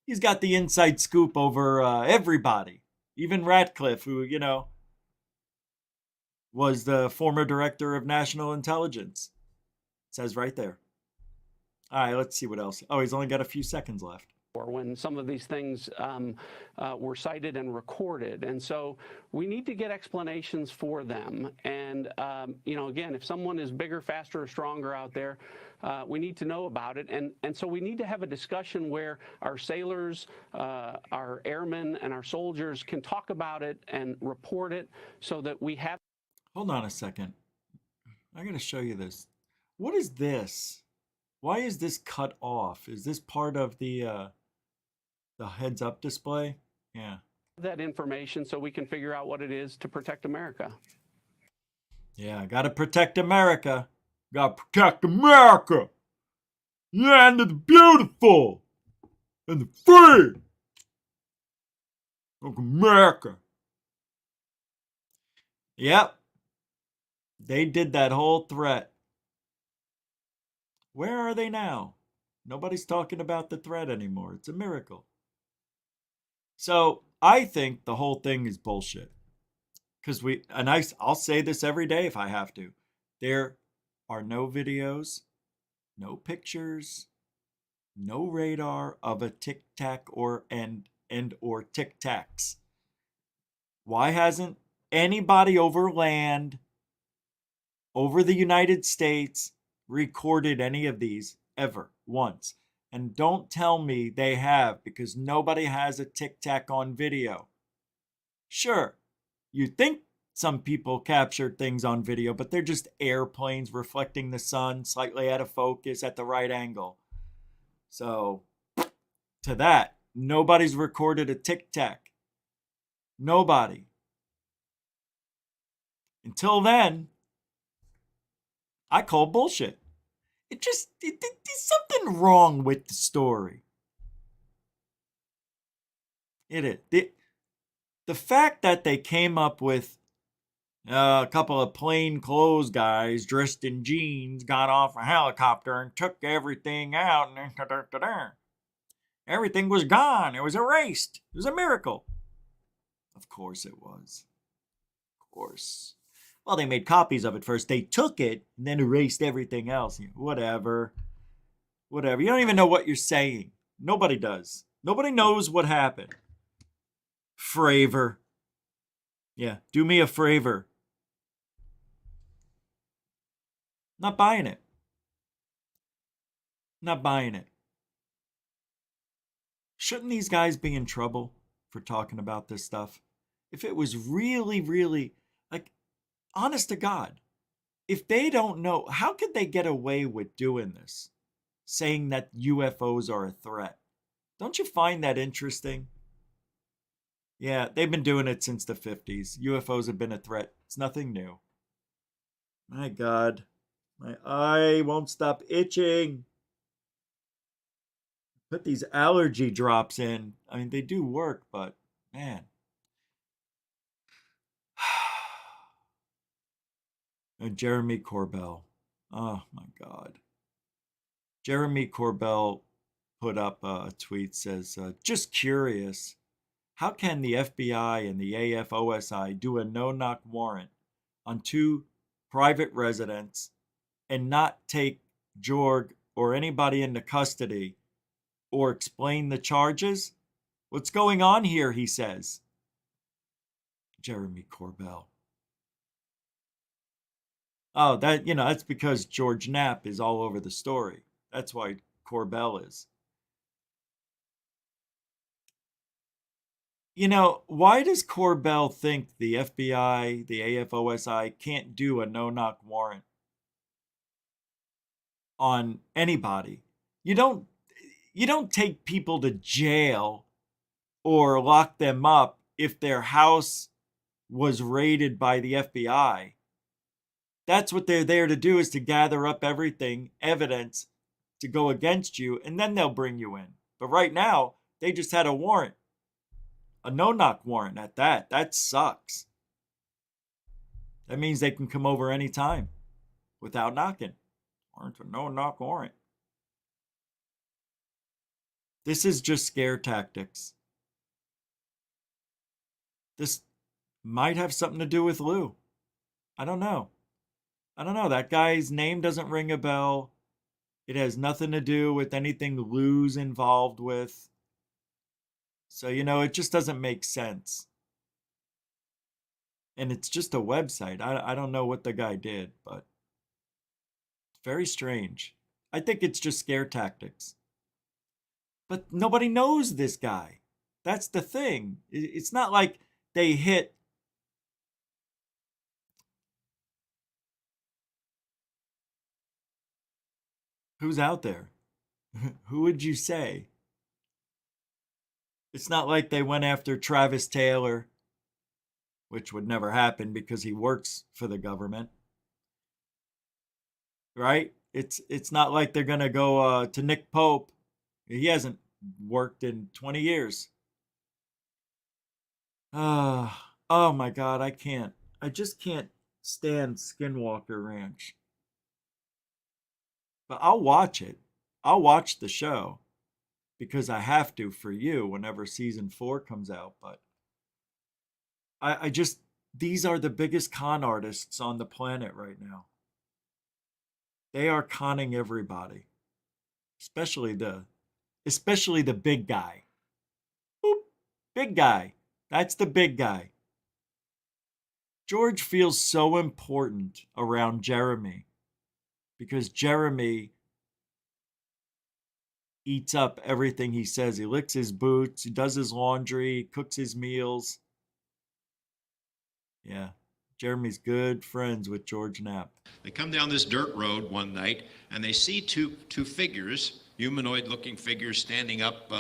He's got the inside scoop over everybody. Even Ratcliffe, who, was the former director of national intelligence. It says right there. All right, let's see what else. Oh, he's only got a few seconds left.
When some of these things were cited and recorded. And so we need to get explanations for them. And, again, if someone is bigger, faster, or stronger out there, we need to know about it. And so we need to have a discussion where our sailors, our airmen, and our soldiers can talk about it and report it so that we have...
Hold on a second. I'm going to show you this. What is this? Why is this cut off? Is this part of the heads-up display? Yeah.
That information so we can figure out what it is to protect America.
Yeah, got to protect America. Got to protect America. Yeah, and the beautiful. And the free. Of America. Yep. They did that whole threat. Where are they now? Nobody's talking about the threat anymore. It's a miracle. So I think the whole thing is bullshit. Because I'll say this every day if I have to. There are no videos, no pictures, no radar of a tic-tac or tic-tacs. Why hasn't anybody over land, over the United States, recorded any of these ever once? And don't tell me they have, because nobody has a tic-tac on video. Sure, you think some people captured things on video, but they're just airplanes reflecting the sun slightly out of focus at the right angle. So, to that, nobody's recorded a tic-tac. Nobody. Until then, I call bullshit. There's something wrong with the story. It is. The fact that they came up with a couple of plain clothes guys dressed in jeans got off a helicopter and took everything out, and everything was gone. It was erased. It was a miracle. Of course it was. Of course. Well, they made copies of it first. They took it and then erased everything else. Whatever. You don't even know what you're saying. Nobody does. Nobody knows what happened. Fravor. Yeah, do me a favor. Not buying it. Not buying it. Shouldn't these guys be in trouble for talking about this stuff? If it was really, really, honest to God, if they don't know, how could they get away with doing this? Saying that UFOs are a threat. Don't you find that interesting? Yeah, they've been doing it since the 50s. UFOs have been a threat. It's nothing new. My God. My eye won't stop itching. Put these allergy drops in. I mean, they do work, but man. Jeremy Corbell. Oh my God. Jeremy Corbell put up a tweet, says, just curious. How can the FBI and the AFOSI do a no-knock warrant on 2 private residents and not take Jorg or anybody into custody or explain the charges? What's going on here, he says. Jeremy Corbell. Oh, that's because George Knapp is all over the story. That's why Corbell is. Why does Corbell think the FBI, the AFOSI can't do a no-knock warrant on anybody? You don't take people to jail or lock them up if their house was raided by the FBI. That's what they're there to do, is to gather up everything, evidence to go against you, and then they'll bring you in. But right now, they just had a warrant. A no-knock warrant at that. That sucks. That means they can come over anytime without knocking. Warrant a no-knock warrant. This is just scare tactics. This might have something to do with Lou. I don't know. That guy's name doesn't ring a bell. It has nothing to do with anything Lou's involved with. So, it just doesn't make sense. And it's just a website. I don't know what the guy did, but it's very strange. I think it's just scare tactics. But nobody knows this guy. That's the thing. It's not like they hit who's out there? Who would you say? It's not like they went after Travis Taylor, which would never happen because he works for the government. Right? It's not like they're going to go to Nick Pope. He hasn't worked in 20 years. Oh my God, I just can't stand Skinwalker Ranch. But I'll watch it. I'll watch the show because I have to for you whenever season 4 comes out. But I just, these are the biggest con artists on the planet right now. They are conning everybody, especially the big guy. Boop, big guy. That's the big guy. George feels so important around Jeremy because Jeremy eats up everything he says. He licks his boots, he does his laundry, cooks his meals. Yeah, Jeremy's good friends with George Knapp.
They come down this dirt road one night and they see two figures, humanoid-looking figures, standing up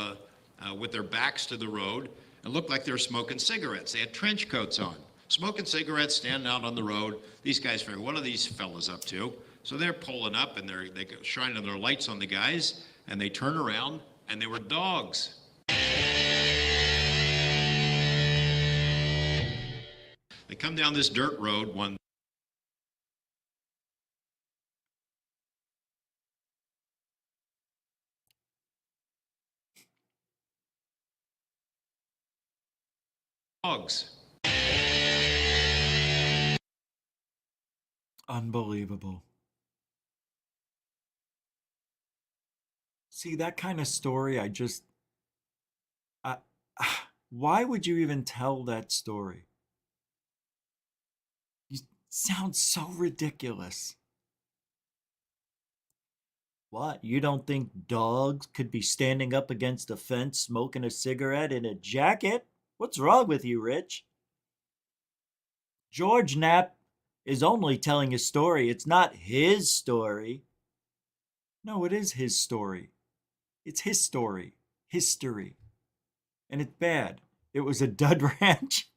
with their backs to the road and looked like they were smoking cigarettes. They had trench coats on, smoking cigarettes, standing out on the road. These guys figure, what are these fellas up to? So they're pulling up and they're shining their lights on the guys, and they turn around and they were dogs. They come down this dirt road one dogs.
Unbelievable. See, that kind of story, why would you even tell that story? You sound so ridiculous. What, you don't think dogs could be standing up against a fence smoking a cigarette in a jacket? What's wrong with you, Rich? George Knapp is only telling a story. It's not his story. No, it is his story. It's his story. History. And it's bad. It was a dud ranch.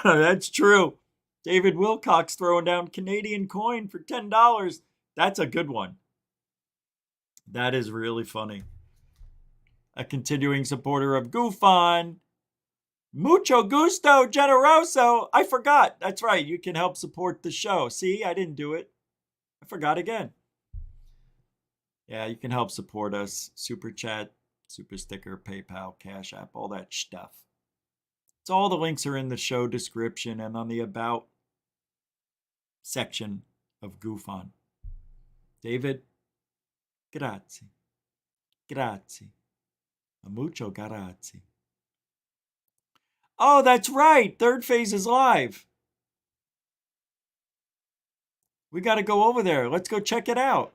That's true. David Wilcox throwing down Canadian coin for $10. That's a good one. That is really funny. A continuing supporter of GoofOn. Mucho gusto, generoso. I forgot. That's right. You can help support the show. See, I didn't do it. I forgot again. Yeah, you can help support us. Super chat, super sticker, PayPal, Cash App, all that stuff. It's all the links are in the show description and on the About section of GoofOn. David, grazie. Grazie. Mucho grazie. Oh, that's right. Third Phase is live. We got to go over there. Let's go check it out.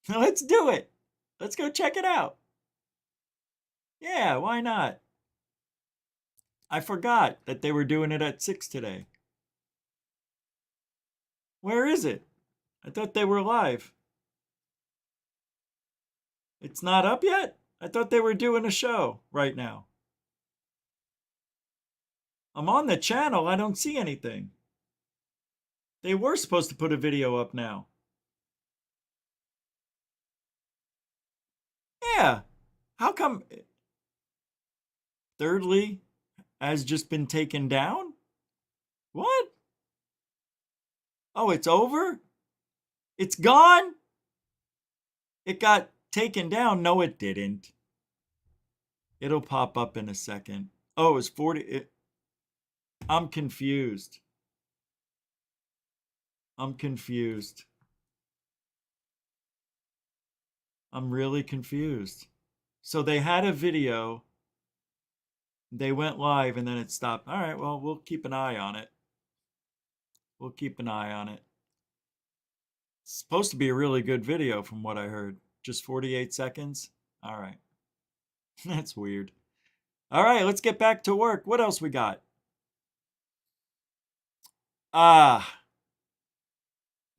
Let's do it. Let's go check it out. Yeah, why not? I forgot that they were doing it at 6 today. Where is it? I thought they were live. It's not up yet? I thought they were doing a show right now. I'm on the channel. I don't see anything. They were supposed to put a video up now. Yeah. How come Thirdly has just been taken down? What? Oh, it's over? It's gone? It got taken down? No, it didn't. It'll pop up in a second. Oh, it was 40. I'm confused. I'm confused. I'm really confused. So they had a video. They went live and then it stopped. All right, well, we'll keep an eye on it. We'll keep an eye on it. It's supposed to be a really good video from what I heard. Just 48 seconds? All right. That's weird. All right, let's get back to work. What else we got?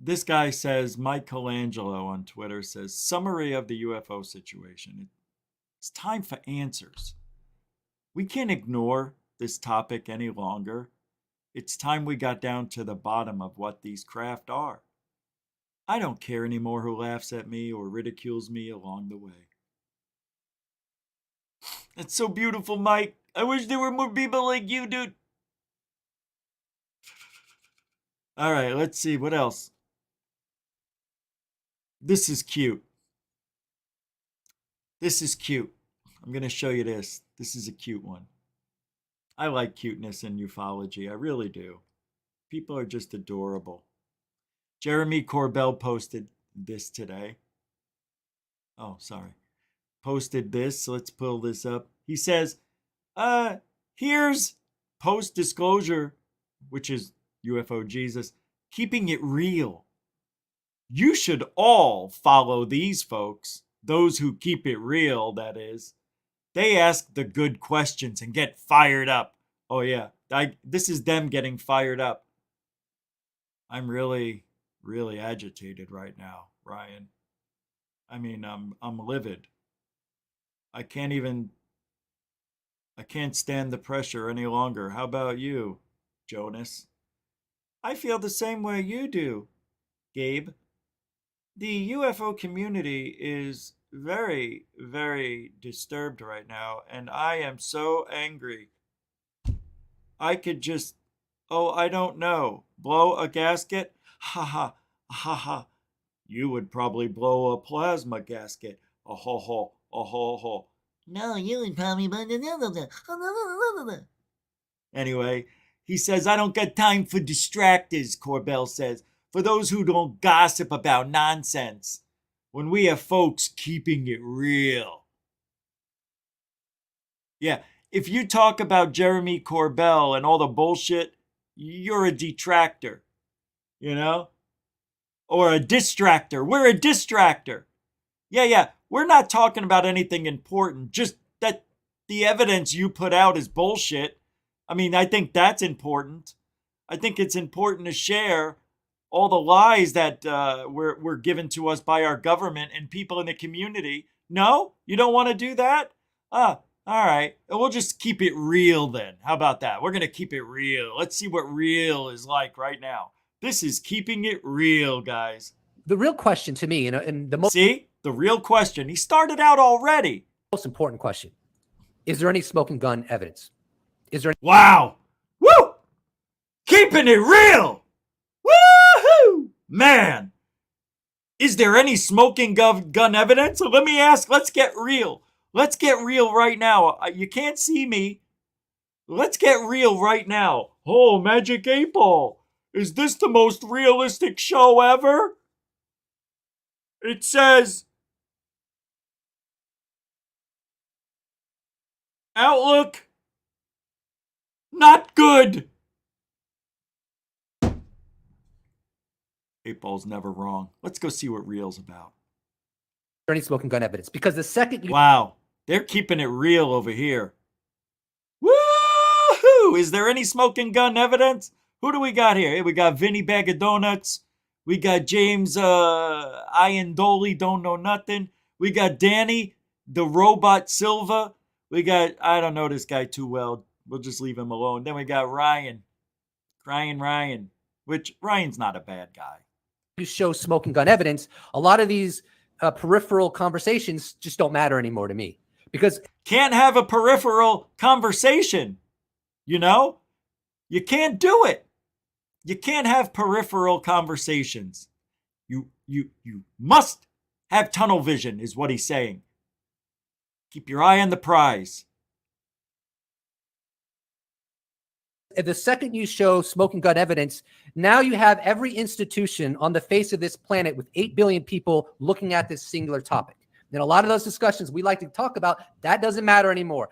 This guy says, Michelangelo on Twitter says, summary of the UFO situation. It's time for answers. We can't ignore this topic any longer. It's time we got down to the bottom of what these craft are. I don't care anymore who laughs at me or ridicules me along the way. That's so beautiful, Mike. I wish there were more people like you, dude. All right, let's see. What else? This is cute. This is cute. I'm going to show you this. This is a cute one. I like cuteness in ufology. I really do. People are just adorable. Jeremy Corbell posted this today. Oh, sorry. Posted this. So let's pull this up. He says, here's post-disclosure, which is UFO Jesus, keeping it real. You should all follow these folks, those who keep it real, that is. They ask the good questions and get fired up. Oh, yeah. This is them getting fired up. I'm really, really agitated right now, Ryan. I mean, I'm livid. I can't stand the pressure any longer. How about you, Jonas? I feel the same way you do, Gabe. The UFO community is very, very disturbed right now, and I am so angry. I could just, I don't know, blow a gasket? Ha ha, ha ha. You would probably blow a plasma gasket. Oh ho ho, oh ho ho. No, you would probably blow the. Anyway, he says, I don't got time for distractors, Corbell says. For those who don't gossip about nonsense, when we have folks keeping it real. Yeah, if you talk about Jeremy Corbell and all the bullshit, you're a detractor, you know? Or a distractor. We're a distractor. Yeah, we're not talking about anything important, just that the evidence you put out is bullshit. I mean, I think that's important. I think it's important to share all the lies that were given to us by our government and people in the community. No? You don't want to do that? All right. We'll just keep it real then. How about that? We're going to keep it real. Let's see what real is like right now. This is keeping it real, guys.
The real question to me, and the most
See? The real question. He started out already.
Most important question. Is there any smoking gun evidence? Is there any-
Wow. Woo! Keeping it real. Woohoo! Man. Is there any smoking gun evidence? Let me ask. Let's get real. Let's get real right now. You can't see me. Let's get real right now. Oh, Magic 8 Ball. Is this the most realistic show ever? It says Outlook not good. 8 Ball's never wrong. Let's go see what real's about.
Is there any smoking gun evidence? Because the second you
Wow, they're keeping it real over here. Woohoo! Is there any smoking gun evidence? Who do we got here? Hey, we got Vinny Bag of Donuts. We got James Iandoli, don't know nothing. We got Danny, the robot Silva. We got, I don't know this guy too well. We'll just leave him alone. Then we got Ryan. Crying Ryan. Which, Ryan's not a bad guy.
You show smoking gun evidence, a lot of these peripheral conversations just don't matter anymore to me. Because
can't have a peripheral conversation. You know? You can't do it. You can't have peripheral conversations. You must have tunnel vision, is what he's saying. Keep your eye on the prize.
The second you show smoking gun evidence, now you have every institution on the face of this planet with 8 billion people looking at this singular topic. And a lot of those discussions we like to talk about, that doesn't matter anymore.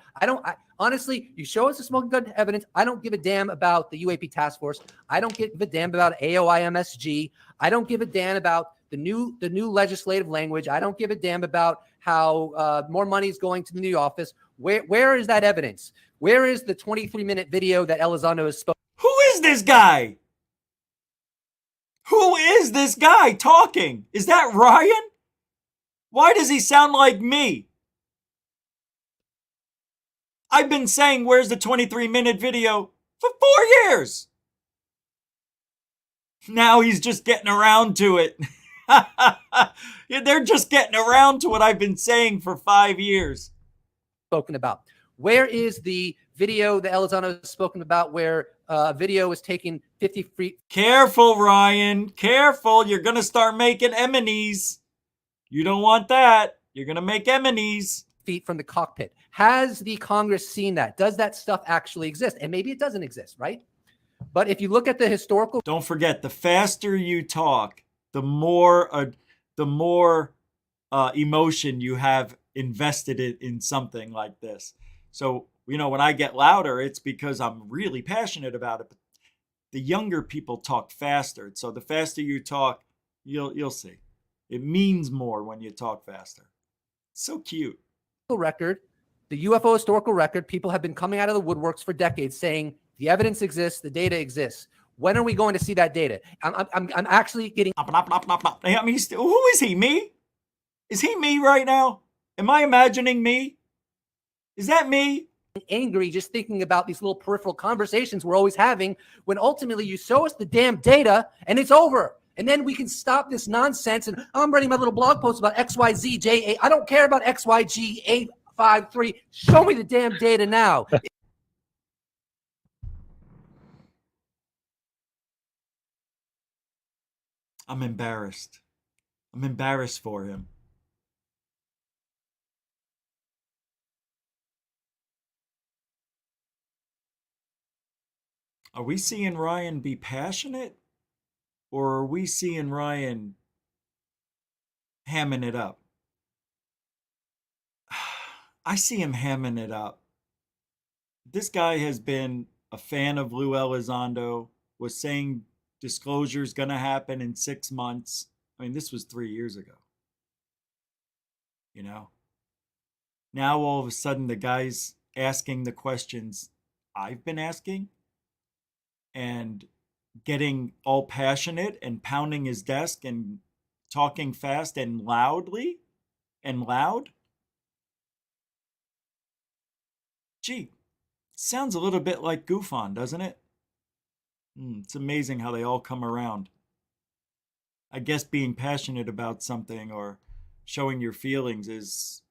Honestly, you show us the smoking gun evidence. I don't give a damn about the UAP task force. I don't give a damn about AOIMSG. I don't give a damn about the new legislative language. I don't give a damn about how more money is going to the new office. Where is that evidence? Where is the 23-minute video that Elizondo has spoken?
Who is this guy? Who is this guy talking? Is that Ryan? Why does he sound like me? I've been saying, where's the 23-minute video for 4 years? Now he's just getting around to it. They're just getting around to what I've been saying for 5 years.
Spoken about. Where is the video that Elizondo has spoken about where video was taken 50 feet?
Careful, Ryan. Careful. You're going to start making enemies. You don't want that. You're going to make enemies.
Feet from the cockpit. Has the Congress seen that? Does that stuff actually exist? And maybe it doesn't exist, right? But if you look at the historical...
Don't forget, the faster you talk, the more emotion you have invested in something like this. So, when I get louder, it's because I'm really passionate about it. But the younger people talk faster. So the faster you talk, you'll see. It means more when you talk faster. It's so cute.
Record, the UFO historical record, people have been coming out of the woodworks for decades saying the evidence exists, the data exists. When are we going to see that data? I'm actually getting...
I mean, who is he? Me? Is he me right now? Am I imagining me? Is that me?
Angry just thinking about these little peripheral conversations we're always having when ultimately you show us the damn data and it's over. And then we can stop this nonsense. And I'm writing my little blog post about XYZJ8. I don't care about XYG853. Show me the damn data now.
I'm embarrassed. I'm embarrassed for him. Are we seeing Ryan be passionate? Or are we seeing Ryan hamming it up? I see him hamming it up. This guy has been a fan of Lou Elizondo, was saying disclosure is going to happen in 6 months. I mean, this was 3 years ago. Now all of a sudden the guy's asking the questions I've been asking and getting all passionate and pounding his desk and talking fast and loudly and loud. Gee, sounds a little bit like Goofon, doesn't it? It's amazing how they all come around. I guess being passionate about something or showing your feelings is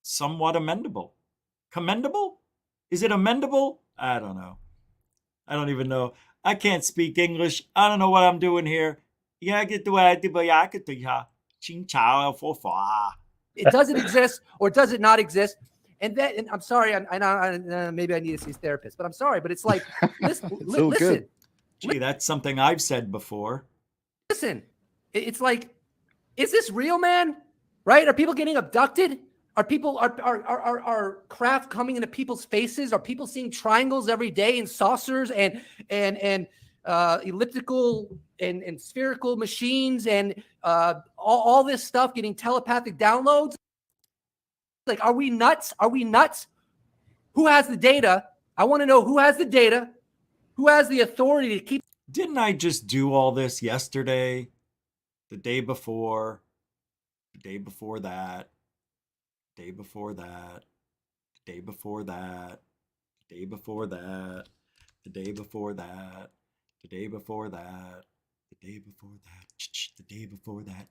somewhat amendable. Commendable? Is it amendable? I don't know. I don't even know. I can't speak English. I don't know what I'm doing here.
It doesn't exist, or does it not exist? And I'm sorry, maybe I need to see a therapist, but I'm sorry, but it's like, listen.
Gee, that's something I've said before.
Listen, it's like, is this real, man? Right? Are people getting abducted? Are people are craft coming into people's faces? Are people seeing triangles every day and saucers and elliptical and spherical machines and all this stuff getting telepathic downloads? Like, are we nuts? Are we nuts? Who has the data? I want to know who has the data, who has the authority to keep.
Didn't I just do all this yesterday, the day before, the day before that, the day before that, the day before that, the day before that, the day before that, the day before that, the day before that, the day before that,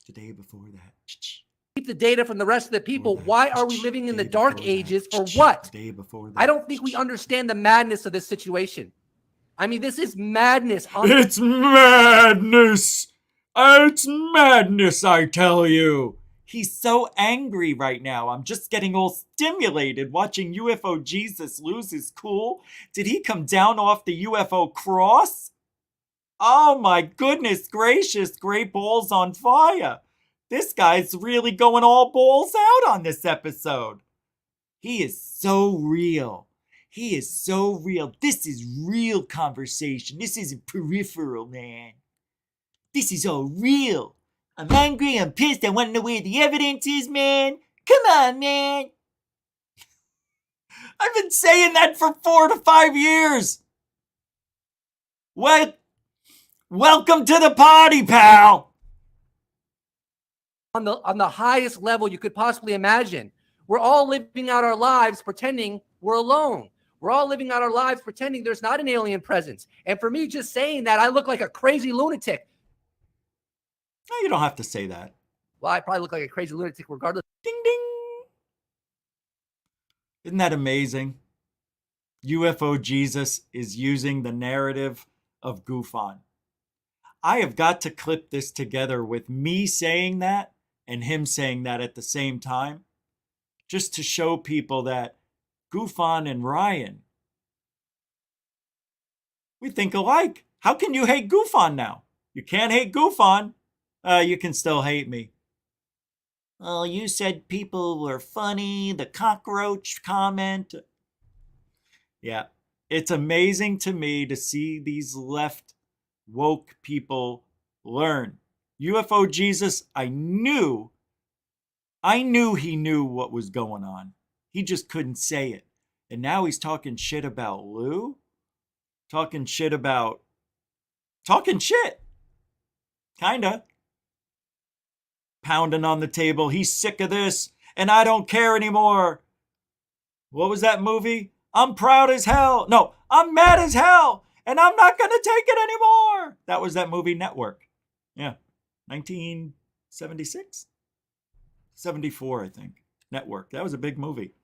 the day before that.
Keep the data from the rest of the people? Why are we living in the dark ages or what? I don't think we understand the madness of this situation. I mean, this is madness.
It's madness. It's madness, I tell you. He's so angry right now. I'm just getting all stimulated watching UFO Jesus lose his cool. Did he come down off the UFO cross? Oh my goodness gracious, great balls on fire. This guy's really going all balls out on this episode. He is so real. He is so real. This is real conversation. This isn't peripheral, man. This is all real. I'm angry, I'm pissed, I want to know where the evidence is, man. Come on, man. I've been saying that for 4 to 5 years. What? Welcome to the party, pal.
On the highest level you could possibly imagine. We're all living out our lives pretending we're alone. We're all living out our lives pretending there's not an alien presence. And for me, just saying that, I look like a crazy lunatic.
No, you don't have to say that.
Well, I probably look like a crazy lunatic regardless.
Ding, ding. Isn't that amazing? UFO Jesus is using the narrative of Goofon. I have got to clip this together with me saying that and him saying that at the same time, just to show people that Goofon and Ryan, we think alike. How can you hate Goofon now? You can't hate Goofon. You can still hate me. Oh, you said people were funny, the cockroach comment. Yeah, it's amazing to me to see these left woke people learn. UFO Jesus, I knew he knew what was going on. He just couldn't say it. And now he's talking shit about Lou. Talking shit. Kinda. Pounding on the table. He's sick of this. And I don't care anymore. What was that movie? I'm proud as hell. No, I'm mad as hell. And I'm not going to take it anymore. That was that movie Network. Yeah. 1976? 74, I think. Network. That was a big movie.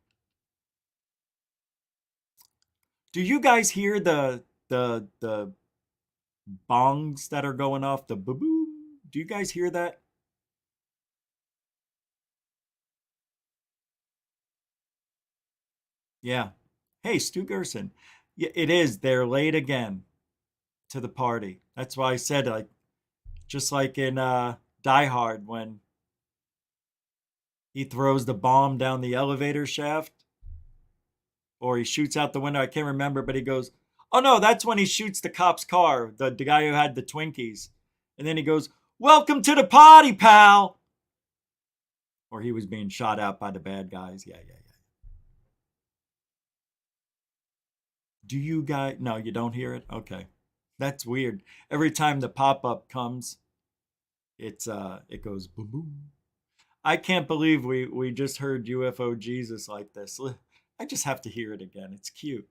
Do you guys hear the bongs that are going off? The boom? Do you guys hear that? Yeah. Hey, Stu Gerson. Yeah, it is. They're late again to the party. That's why I said, like, just like in Die Hard when he throws the bomb down the elevator shaft or he shoots out the window. I can't remember, but he goes, oh no, that's when he shoots the cop's car, the guy who had the Twinkies. And then he goes, welcome to the party, pal. Or he was being shot out by the bad guys. Yeah. Do you guys? No, you don't hear it? Okay. That's weird. Every time the pop-up comes, it goes boom, boom. I can't believe we just heard UFO Jesus like this. I just have to hear it again. It's cute.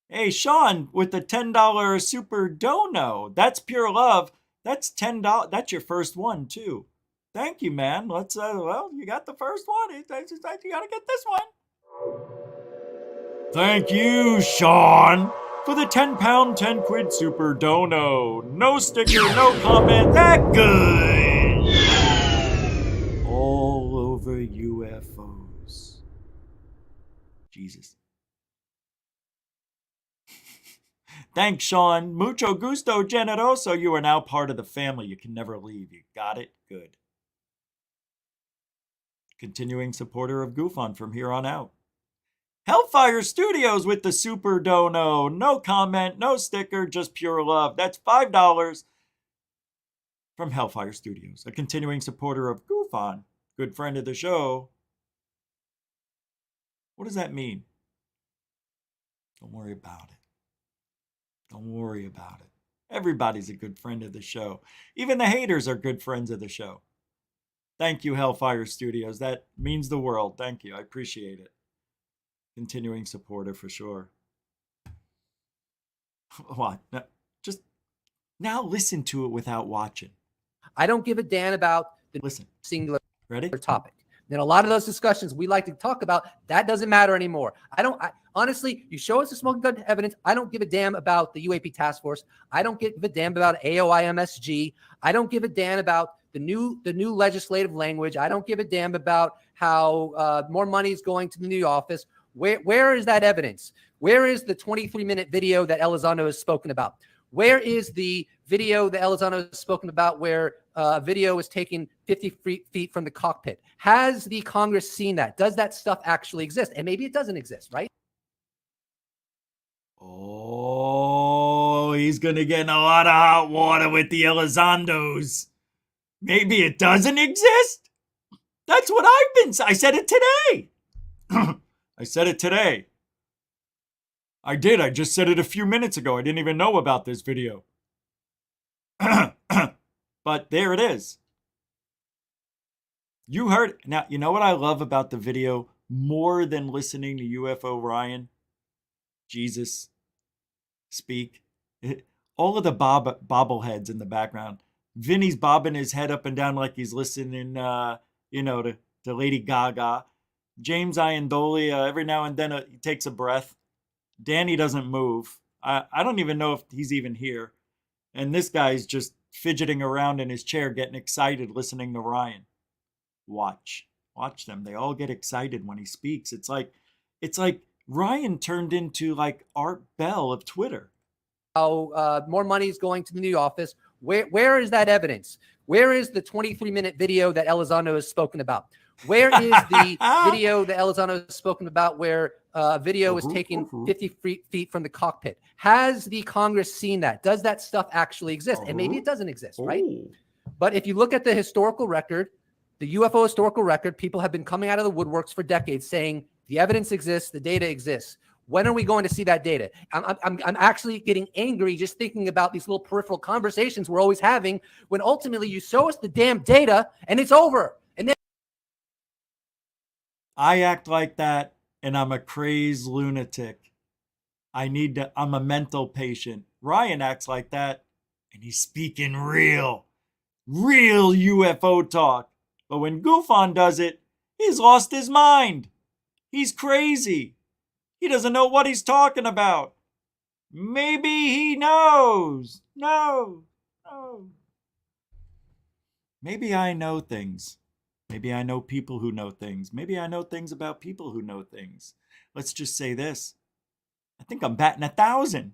Hey, Sean, with the $10 super dono. That's pure love. That's $10. That's your first one, too. Thank you, man. Let's, well, you got the first one. You got to get this one. Thank you, Sean, for the 10-pound, 10 quid super dono. No sticker, no comment. That good. All over UFOs. Jesus. Thanks, Sean. Mucho gusto, generoso. You are now part of the family. You can never leave. You got it? Good. Continuing supporter of Goofon from here on out. Hellfire Studios with the super dono. No comment, no sticker, just pure love. That's $5 from Hellfire Studios. A continuing supporter of Goofon. Good friend of the show. What does that mean? Don't worry about it. Don't worry about it. Everybody's a good friend of the show. Even the haters are good friends of the show. Thank you, Hellfire Studios. That means the world. Thank you. I appreciate it. Continuing supporter for sure. What? No, just now listen to it without watching.
I don't give a damn about the singular topic. And a lot of those discussions we like to talk about, that doesn't matter anymore. Honestly, you show us the smoking gun evidence. I don't give a damn about the UAP task force. I don't give a damn about AOIMSG. I don't give a damn about the new legislative language. I don't give a damn about how more money is going to the new office. Where is that evidence? Where is the 23-minute video that Elizondo has spoken about? Where is the video that Elizondo has spoken about where video is taken 50 feet from the cockpit? Has the Congress seen that? Does that stuff actually exist? And maybe it doesn't exist, right?
Oh, he's going to get in a lot of hot water with the Elizondos. Maybe it doesn't exist? That's what I've been saying. I said it today. I said it today. I did. I just said it a few minutes ago. I didn't even know about this video. But there it is. You heard. Now, you know what I love about the video more than listening to UFO Ryan, Jesus, speak? All of the bobbleheads in the background. Vinny's bobbing his head up and down like he's listening, to Lady Gaga. James Iandolia, every now and then he takes a breath. Danny doesn't move. I don't even know if he's even here. And this guy's just fidgeting around in his chair, getting excited, listening to Ryan. Watch them. They all get excited when he speaks. It's like Ryan turned into like Art Bell of Twitter.
How more money is going to the new office. Where is that evidence? Where is the 23-minute video that Elizondo has spoken about? Where is the video that Elizondo has spoken about where video was taken 50 feet from the cockpit? Has the Congress seen that? Does that stuff actually exist? And maybe it doesn't exist, right? But if you look at the historical record, the UFO historical record, people have been coming out of the woodworks for decades saying the evidence exists, the data exists. When are we going to see that data? I'm actually getting angry just thinking about these little peripheral conversations we're always having when ultimately you show us the damn data and it's over. And then
I act like that and I'm a crazed lunatic. I'm a mental patient. Ryan acts like that and he's speaking real UFO talk. But when Goofon does it, he's lost his mind. He's crazy. He doesn't know what he's talking about. Maybe he knows. No. Maybe I know things. Maybe I know people who know things. Maybe I know things about people who know things. Let's just say this. I think I'm batting 1,000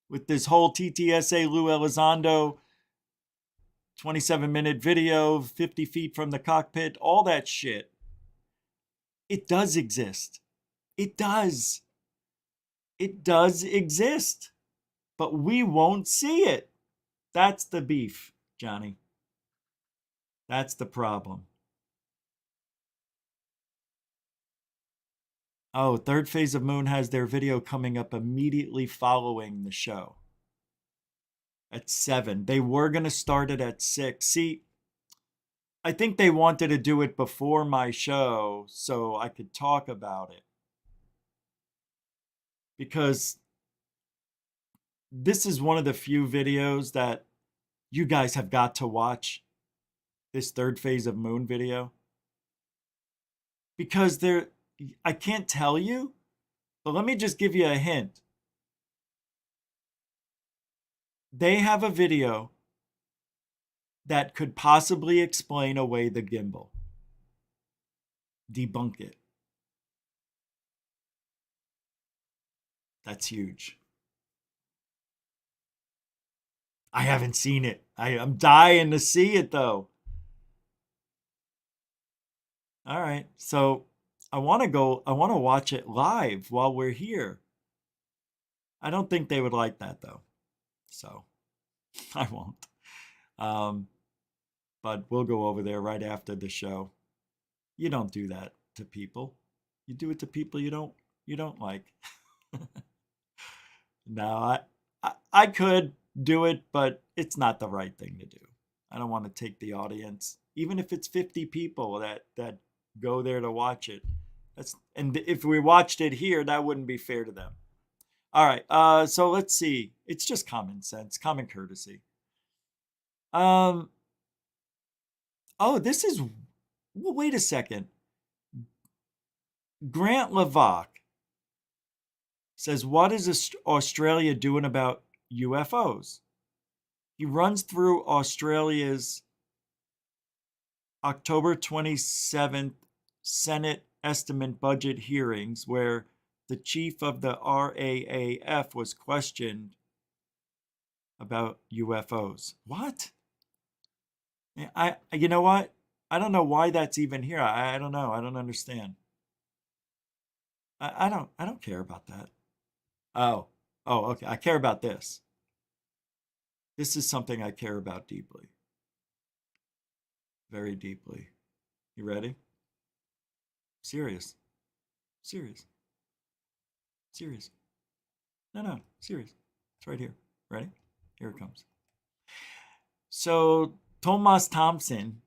with this whole TTSA Lou Elizondo 27-minute video, 50 feet from the cockpit, all that shit. It does exist. It does. It does exist. But we won't see it. That's the beef, Johnny. That's the problem. Oh, Third Phase of Moon has their video coming up immediately following the show. At 7. They were going to start it at 6. See, I think they wanted to do it before my show so I could talk about it. Because this is one of the few videos that you guys have got to watch. This third phase of moon video. Because I can't tell you, but let me just give you a hint. They have a video that could possibly explain away the gimbal. Debunk it. That's huge. I haven't seen it. I'm dying to see it though. All right. So I want to watch it live while we're here. I don't think they would like that though. So I won't. But we'll go over there right after the show. You don't do that to people. You do it to people you don't like. No, I could do it, but it's not the right thing to do. I don't want to take the audience, even if it's 50 people that go there to watch it. And if we watched it here, that wouldn't be fair to them. All right, so let's see. It's just common sense, common courtesy. Oh, this is. Well, wait a second. Grant Levac says, "What is Australia doing about UFOs?" He runs through Australia's October 27th Senate estimate budget hearings, where the chief of the RAAF was questioned about UFOs. What? You know what? I don't know why that's even here. I don't know. I don't understand. I don't care about that. Oh, okay. I care about this. This is something I care about deeply. Very deeply. You ready? Serious. Serious. Serious. No, serious. It's right here. Ready? Here it comes. So Thomas Thompson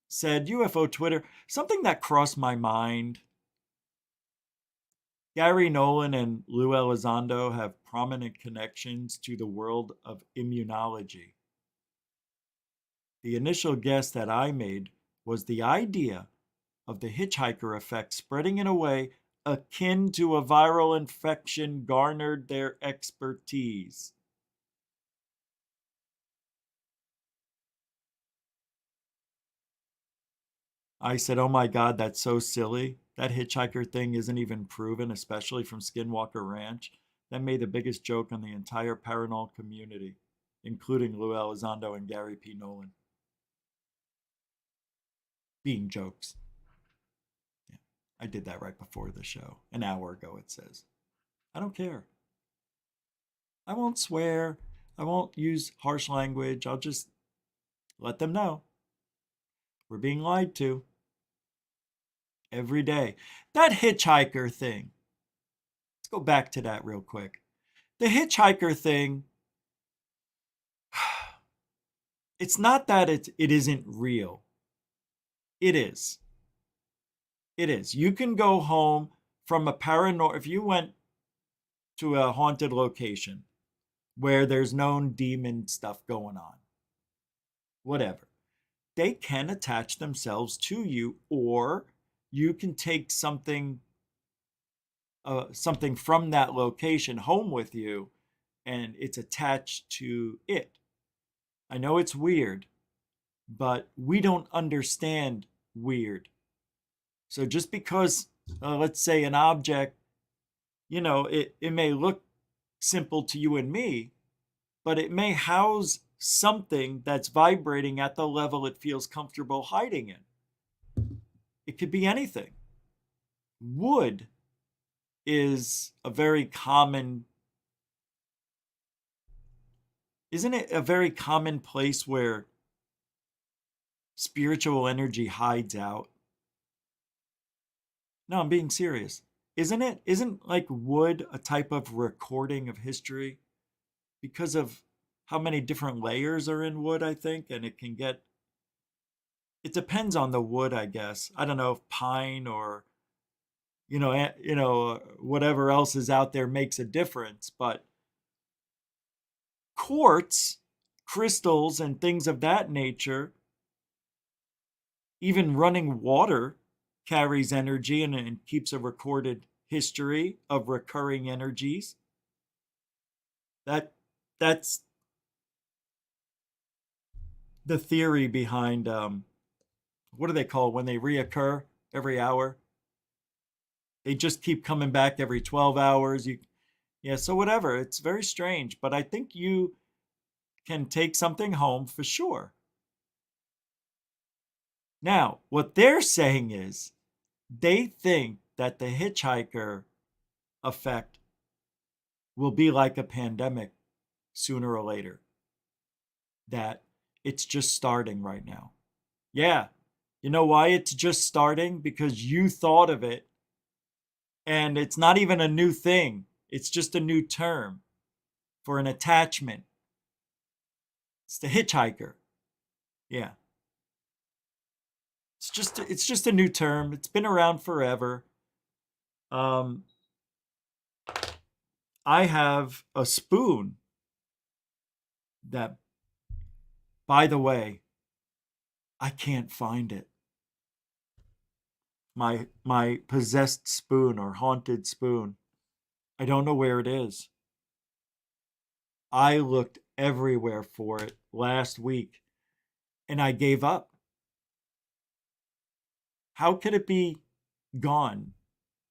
said, UFO Twitter, something that crossed my mind. Gary Nolan and Lou Elizondo have prominent connections to the world of immunology. The initial guess that I made was the idea of the hitchhiker effect spreading in a way akin to a viral infection garnered their expertise. I said, oh my God, that's so silly. That hitchhiker thing isn't even proven, especially from Skinwalker Ranch. That made the biggest joke on the entire paranormal community, including Lou Elizondo and Gary P. Nolan. Being jokes. Yeah, I did that right before the show. An hour ago, it says. I don't care. I won't swear. I won't use harsh language. I'll just let them know. We're being lied to. Every day. That hitchhiker thing. Let's go back to that real quick. The hitchhiker thing, it's not that it isn't real. It is. It is. You can go home from a paranormal, if you went to a haunted location where there's known demon stuff going on, whatever, they can attach themselves to you, or you can take something from that location home with you, and it's attached to it. I know it's weird, but we don't understand weird. So just because, let's say, an object, it may look simple to you and me, but it may house something that's vibrating at the level it feels comfortable hiding in. It could be anything. Wood is a very common, isn't it a very common place where spiritual energy hides out? No, I'm being serious. Isn't it? Isn't like wood a type of recording of history? Because of how many different layers are in wood, I think, and it can get it depends on the wood, I guess. I don't know if pine or whatever else is out there makes a difference, but quartz, crystals, and things of that nature, even running water carries energy and keeps a recorded history of recurring energies. That's the theory behind what do they call it when they reoccur every hour? They just keep coming back every 12 hours. Yeah, so whatever. It's very strange, but I think you can take something home for sure. Now, what they're saying is they think that the hitchhiker effect will be like a pandemic sooner or later. That it's just starting right now. Yeah. You know why it's just starting? Because you thought of it, and it's not even a new thing. It's just a new term for an attachment. It's the hitchhiker. Yeah. It's just a new term. It's been around forever. I have a spoon that, by the way, I can't find it. My possessed spoon or haunted spoon. I don't know where it is. I looked everywhere for it last week and I gave up. How could it be gone?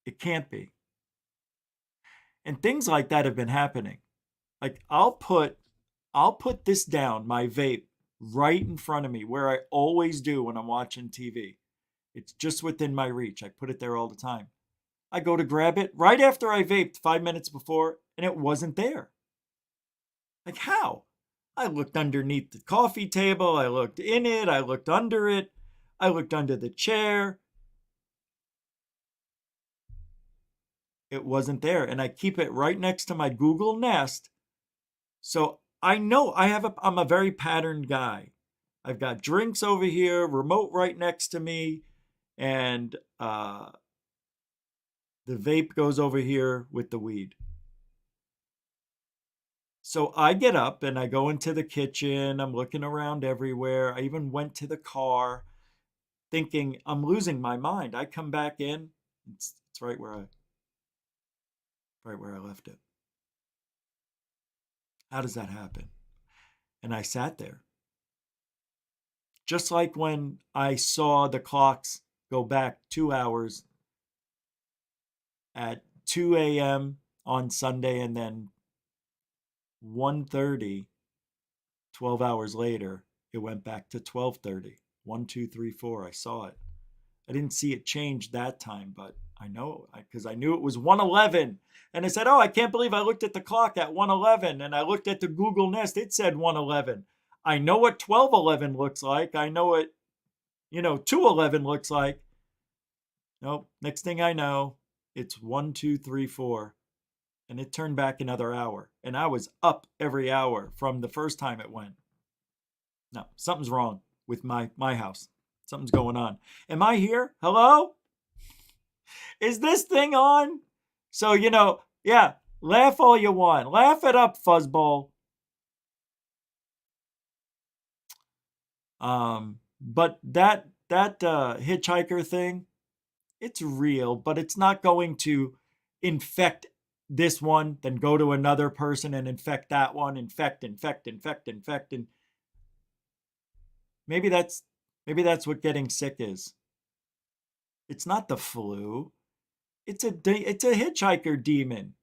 It can't be. And things like that have been happening. Like I'll put this down, my vape, right in front of me where I always do when I'm watching TV. It's just within my reach. I put it there all the time. I go to grab it right after I vaped 5 minutes before and it wasn't there. Like how? I looked underneath the coffee table. I looked in it. I looked under it. I looked under the chair. It wasn't there. And I keep it right next to my Google Nest. So I know I'm a very patterned guy. I've got drinks over here, remote right next to me, and the vape goes over here with the weed. So I get up and I go into the kitchen. I'm looking around everywhere. I even went to the car thinking I'm losing my mind. I come back in. It's right where I left it. How does that happen? And I sat there. Just like when I saw the clocks go back 2 hours at 2 a.m. on Sunday and then 1:30, 12 hours later, it went back to 12:30. 1, 2, 3, 4. I saw it. I didn't see it change that time, but I know because I knew it was 1:11. And I said, oh, I can't believe I looked at the clock at 1:11. And I looked at the Google Nest. It said 1:11. I know what 12:11 looks like. I know what, 2:11 looks like. Nope. Next thing I know, it's 1, 2, 3, 4. And it turned back another hour. And I was up every hour from the first time it went. No, something's wrong with my house. Something's going on. Am I here? Hello? Is this thing on? So, yeah, laugh all you want. Laugh it up, fuzzball. But that hitchhiker thing, it's real, but it's not going to infect this one, then go to another person and infect that one, infect. And maybe that's what getting sick is. It's not the flu. It's a hitchhiker demon.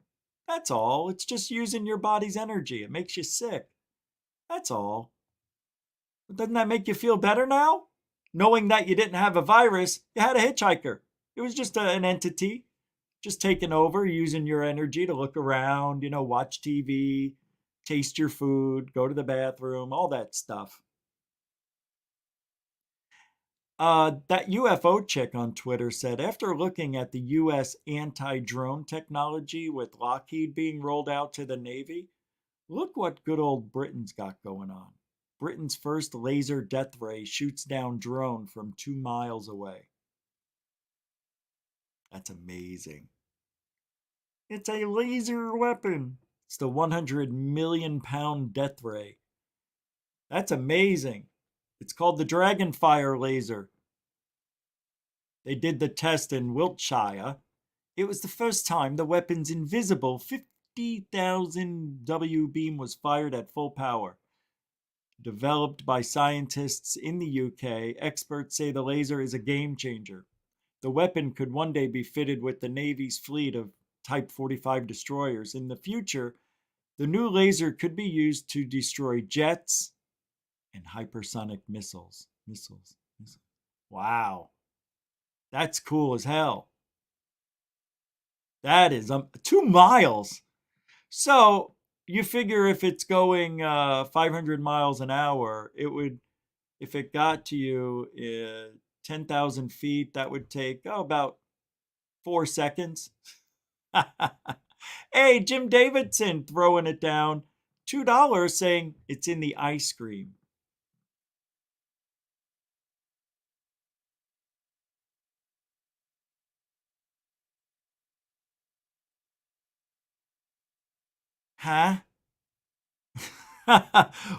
That's all. It's just using your body's energy. It makes you sick. That's all. But doesn't that make you feel better now? Knowing that you didn't have a virus, you had a hitchhiker. It was just an entity just taking over, using your energy to look around, watch TV, taste your food, go to the bathroom, all that stuff. That UFO chick on Twitter said, after looking at the U.S. anti-drone technology with Lockheed being rolled out to the Navy, look what good old Britain's got going on. Britain's first laser death ray shoots down drone from 2 miles away. That's amazing. It's a laser weapon. It's the 100 million pound death ray. That's amazing. It's called the Dragonfire laser. They did the test in Wiltshire. It was the first time the weapon's invisible 50,000 W beam was fired at full power. Developed by scientists in the UK, experts say the laser is a game changer. The weapon could one day be fitted with the Navy's fleet of Type 45 destroyers. In the future, the new laser could be used to destroy jets and hypersonic missiles. Wow. That's cool as hell. That is 2 miles. So you figure if it's going 500 miles an hour, it would, if it got to you 10,000 feet, that would take about 4 seconds. Hey, Jim Davidson throwing it down. $2 saying it's in the ice cream. Huh?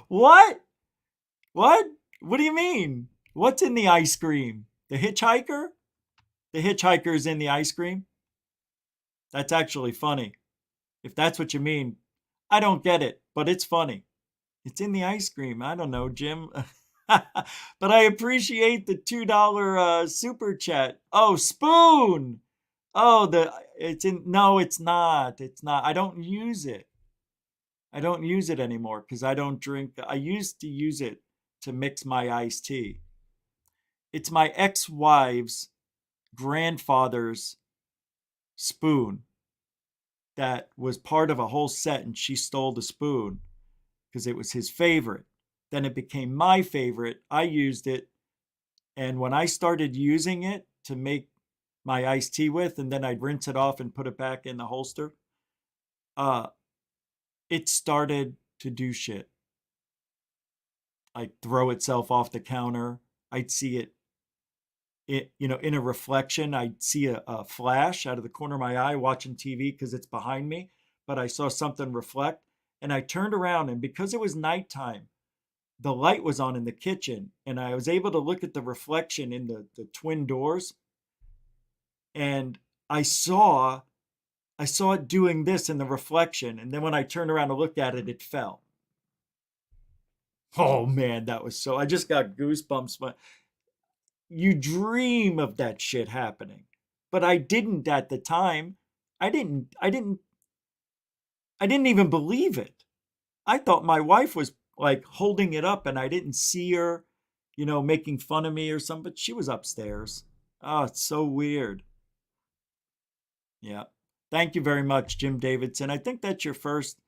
What? What? What do you mean? What's in the ice cream? The hitchhiker? The hitchhiker's in the ice cream? That's actually funny. If that's what you mean, I don't get it, but it's funny. It's in the ice cream. I don't know, Jim. But I appreciate the $2 super chat. Oh, spoon. Oh, it's in. No, it's not. It's not. I don't use it. I don't use it anymore because I don't drink. I used to use it to mix my iced tea. It's my ex-wife's grandfather's spoon that was part of a whole set, and she stole the spoon because it was his favorite. Then it became my favorite. I used it, and when I started using it to make my iced tea with, and then I'd rinse it off and put it back in the holster, it started to do shit. I'd throw itself off the counter. I'd see it, in a reflection. I'd see a flash out of the corner of my eye watching TV because it's behind me, but I saw something reflect, and I turned around, and because it was nighttime, the light was on in the kitchen, and I was able to look at the reflection in the twin doors, and I saw it doing this in the reflection, and then when I turned around to look at it, it fell. Oh man, that was I just got goosebumps. You dream of that shit happening, but I didn't at the time. I didn't even believe it. I thought my wife was like holding it up, and I didn't see her, making fun of me or something, but she was upstairs. Oh, it's so weird. Yeah. Thank you very much, Jim Davidson. I think that's your first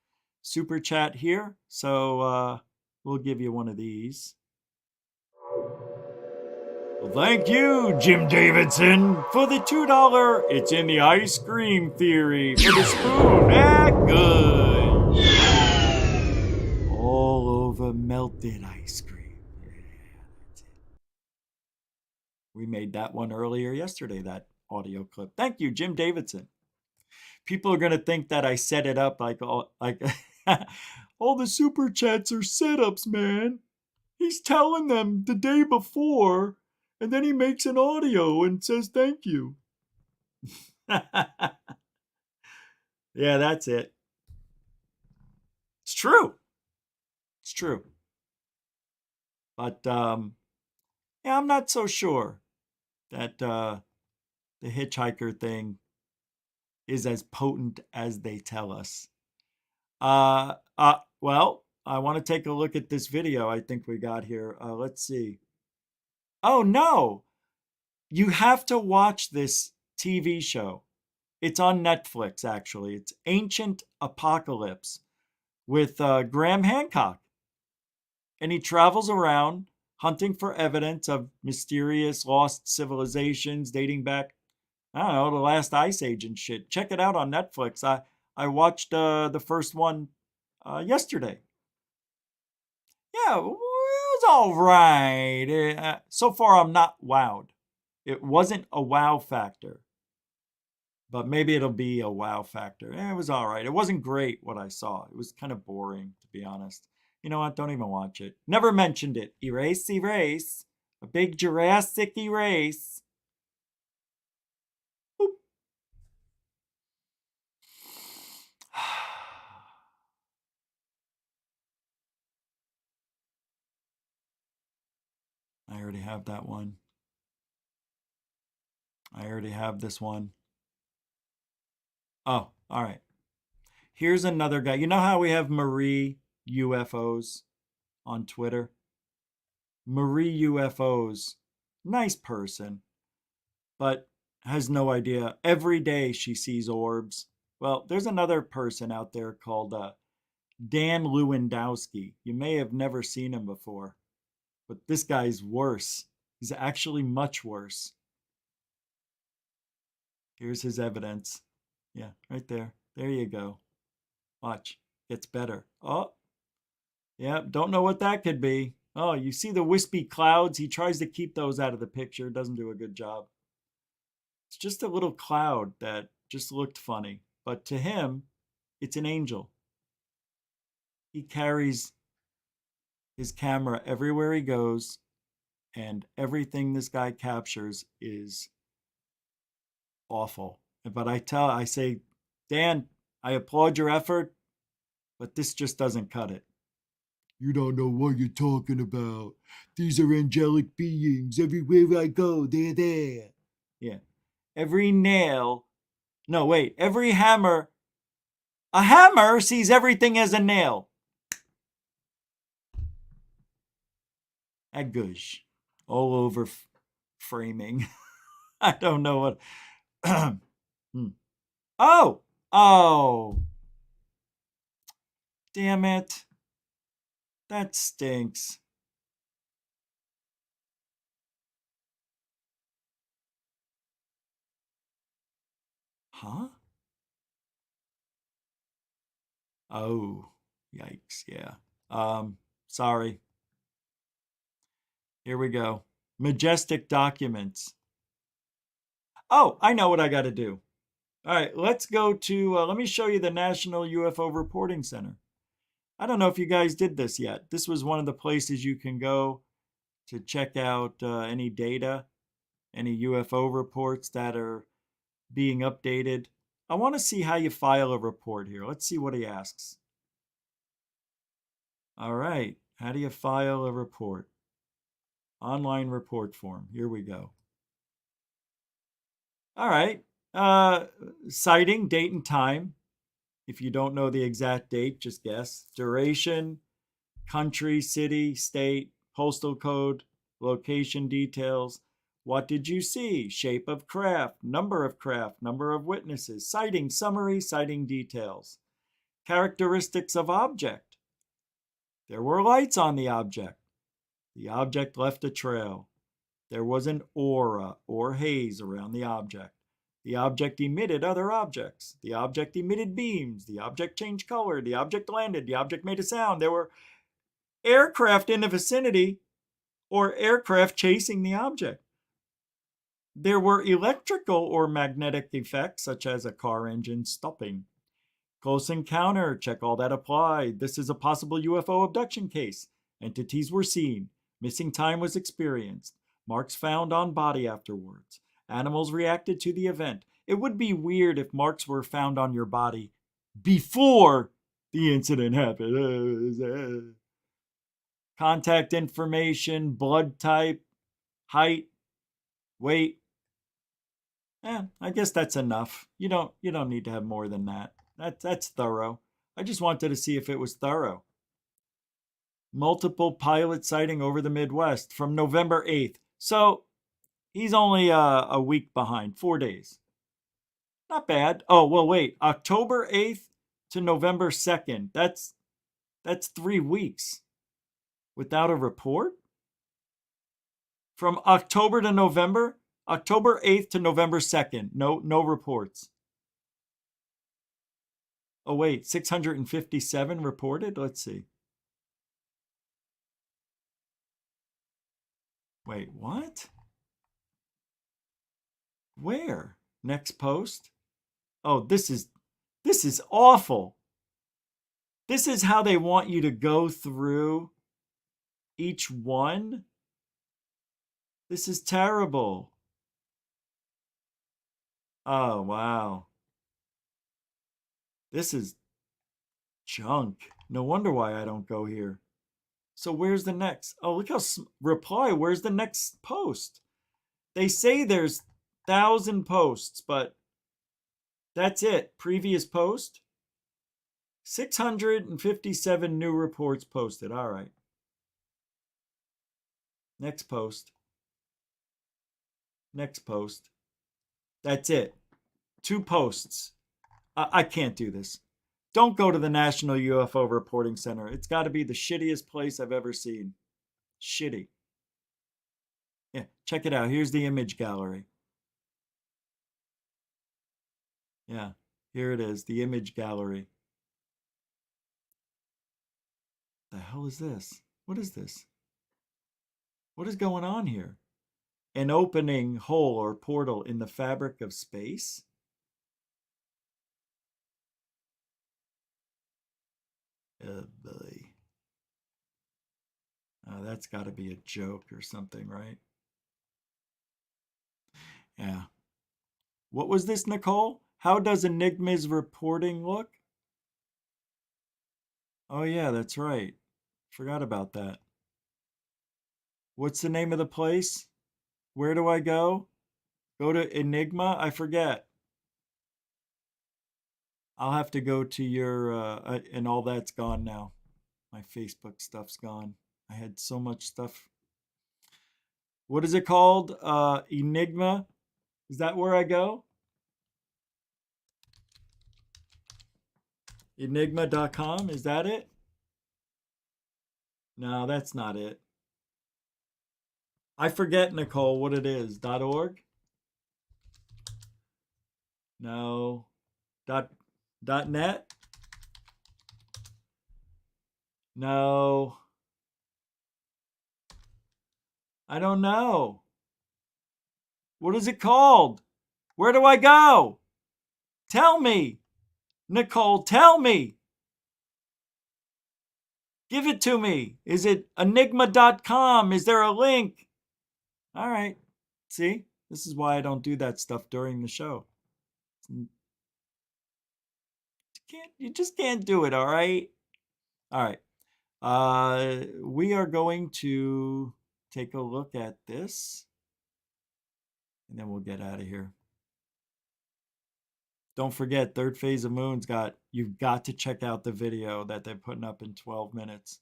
super chat here. So we'll give you one of these. Well, thank you, Jim Davidson, for the $2 it's in the ice cream theory for the spoon. Good. All over melted ice cream. Yeah, that's it. We made that one earlier yesterday, that audio clip. Thank you, Jim Davidson. People are going to think that I set it up like all the super chats are setups, man. He's telling them the day before, and then he makes an audio and says thank you. Yeah, that's it. It's true. It's true. But I'm not so sure that the hitchhiker thing is as potent as they tell us. Well, I want to take a look at this video I think we got here. Let's see. Oh, no. You have to watch this TV show. It's on Netflix, actually. It's Ancient Apocalypse with Graham Hancock. And he travels around hunting for evidence of mysterious lost civilizations dating back, I don't know, the last ice age and shit. Check it out on Netflix. I watched the first one yesterday. Yeah, was all right. So far, I'm not wowed. It wasn't a wow factor. But maybe it'll be a wow factor. It was all right. It wasn't great what I saw. It was kind of boring, to be honest. You know what? Don't even watch it. Never mentioned it. Erase, erase. A big Jurassic erase. Boop. I already have that one. I already have this one. Oh, all right. Here's another guy. You know how we have Marie UFOs on Twitter? Marie UFOs. Nice person, but has no idea. Every day she sees orbs. Well, there's another person out there called Dan Lewandowski. You may have never seen him before, but this guy's worse. He's actually much worse. Here's his evidence. Yeah, right there. There you go. Watch. Gets better. Oh, yeah, don't know what that could be. Oh, you see the wispy clouds? He tries to keep those out of the picture. Doesn't do a good job. It's just a little cloud that just looked funny. But to him, it's an angel. He carries his camera everywhere he goes, and everything this guy captures is awful. But I say, Dan, I applaud your effort, but this just doesn't cut it.
You don't know what you're talking about. These are angelic beings. Everywhere I go, they're there.
Yeah. Every nail. No, wait. Every hammer. A hammer sees everything as a nail. A gush. All over framing. I don't know what. Oh! Oh! Damn it. That stinks. Huh? Oh, yikes. Yeah. Sorry. Here we go. Majestic documents. Oh, I know what I got to do. All right, let's go to, let me show you the National UFO Reporting Center. I don't know if you guys did this yet. This was one of the places you can go to check out any data, any UFO reports that are being updated. I want to see how you file a report here. Let's see what he asks. All right, how do you file a report? Online report form. Here we go. All right, sighting, date and time. If you don't know the exact date, just guess. Duration, country, city, state, postal code, location details. What did you see? Shape of craft, number of witnesses, sighting summary, sighting details. Characteristics of object. There were lights on the object. The object left a trail. There was an aura or haze around the object. The object emitted other objects. The object emitted beams. The object changed color. The object landed. The object made a sound. There were aircraft in the vicinity or aircraft chasing the object. There were electrical or magnetic effects, such as a car engine stopping. Close encounter, check all that applied. This is a possible UFO abduction case. Entities were seen. Missing time was experienced. Marks found on body afterwards. Animals reacted to the event. It would be weird if marks were found on your body before the incident happened. Contact information, blood type, height, weight. I guess that's enough. You don't need to have more than that. That's thorough. I just wanted to see if it was thorough. Multiple pilot sighting over the Midwest from November 8th. So he's only a week behind, 4 days. Not bad. Oh, well, wait. October 8th to November 2nd. That's 3 weeks without a report? From October to November? October 8th to November 2nd. No reports. Oh, wait. 657 reported? Let's see. Wait, what? Where? Next post? Oh, this is awful. This is how they want you to go through each one? This is terrible. Oh, wow. This is junk. No wonder why I don't go here. So where's the next? Oh, look how reply. Where's the next post? They say there's 1,000 posts, but that's it. Previous post. 657 new reports posted. All right. Next post. Next post. That's it. 2 posts. I can't do this. Don't go to the National UFO Reporting Center. It's got to be the shittiest place I've ever seen. Shitty. Yeah, check it out. Here's the image gallery. Yeah, here it is. The image gallery. The hell is this? What is this? What is going on here? An opening hole or portal in the fabric of space? Oh, boy. Oh, that's got to be a joke or something, right? Yeah. What was this, Nicole? How does Enigma's reporting look? Oh, yeah, that's right. Forgot about that. What's the name of the place? Where do I go? Go to Enigma? I forget. I'll have to go to your, and all that's gone now. My Facebook stuff's gone. I had so much stuff. What is it called? Enigma? Is that where I go? Enigma.com? Is that it? No, that's not it. I forget, Nicole, what it is. .org? No. .net? No. I don't know. What is it called? Where do I go? Tell me. Nicole, tell me. Give it to me. Is it enigma.com? Is there a link? All right. See? This is why I don't do that stuff during the show. You just can't do it, all right? All right. We are going to take a look at this, and then we'll get out of here. Don't forget, Third Phase of Moon's you've got to check out the video that they're putting up in 12 minutes.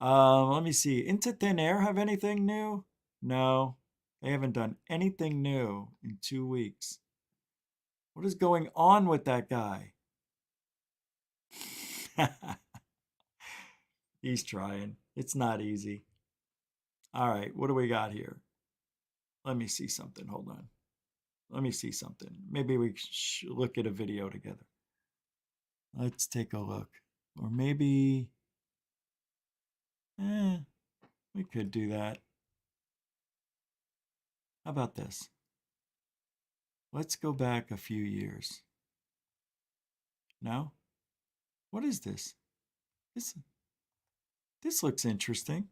Let me see. Into Thin Air have anything new? No, they haven't done anything new in 2 weeks. What is going on with that guy? He's trying. It's not easy. All right, what do we got here? Let me see something. Hold on. Let me see something. Maybe we should look at a video together. Let's take a look. Or maybe... we could do that. How about this? Let's go back a few years. No? What is this? This looks interesting.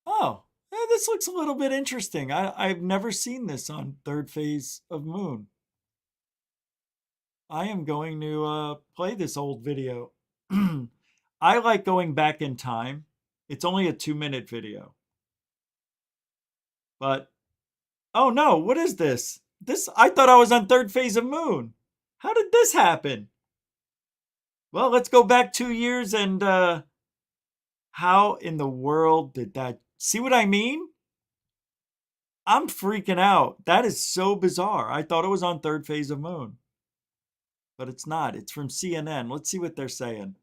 Oh, this looks a little bit interesting. I've never seen this on Third Phase of Moon. I am going to play this old video. I like going back in time. It's only a 2-minute video. But, oh no, what is this? I thought I was on Third Phase of Moon. How did this happen? Well, let's go back 2 years and how in the world did that... See what I mean? I'm freaking out. That is so bizarre. I thought it was on Third Phase of Moon. But it's not. It's from CNN. Let's see what they're saying.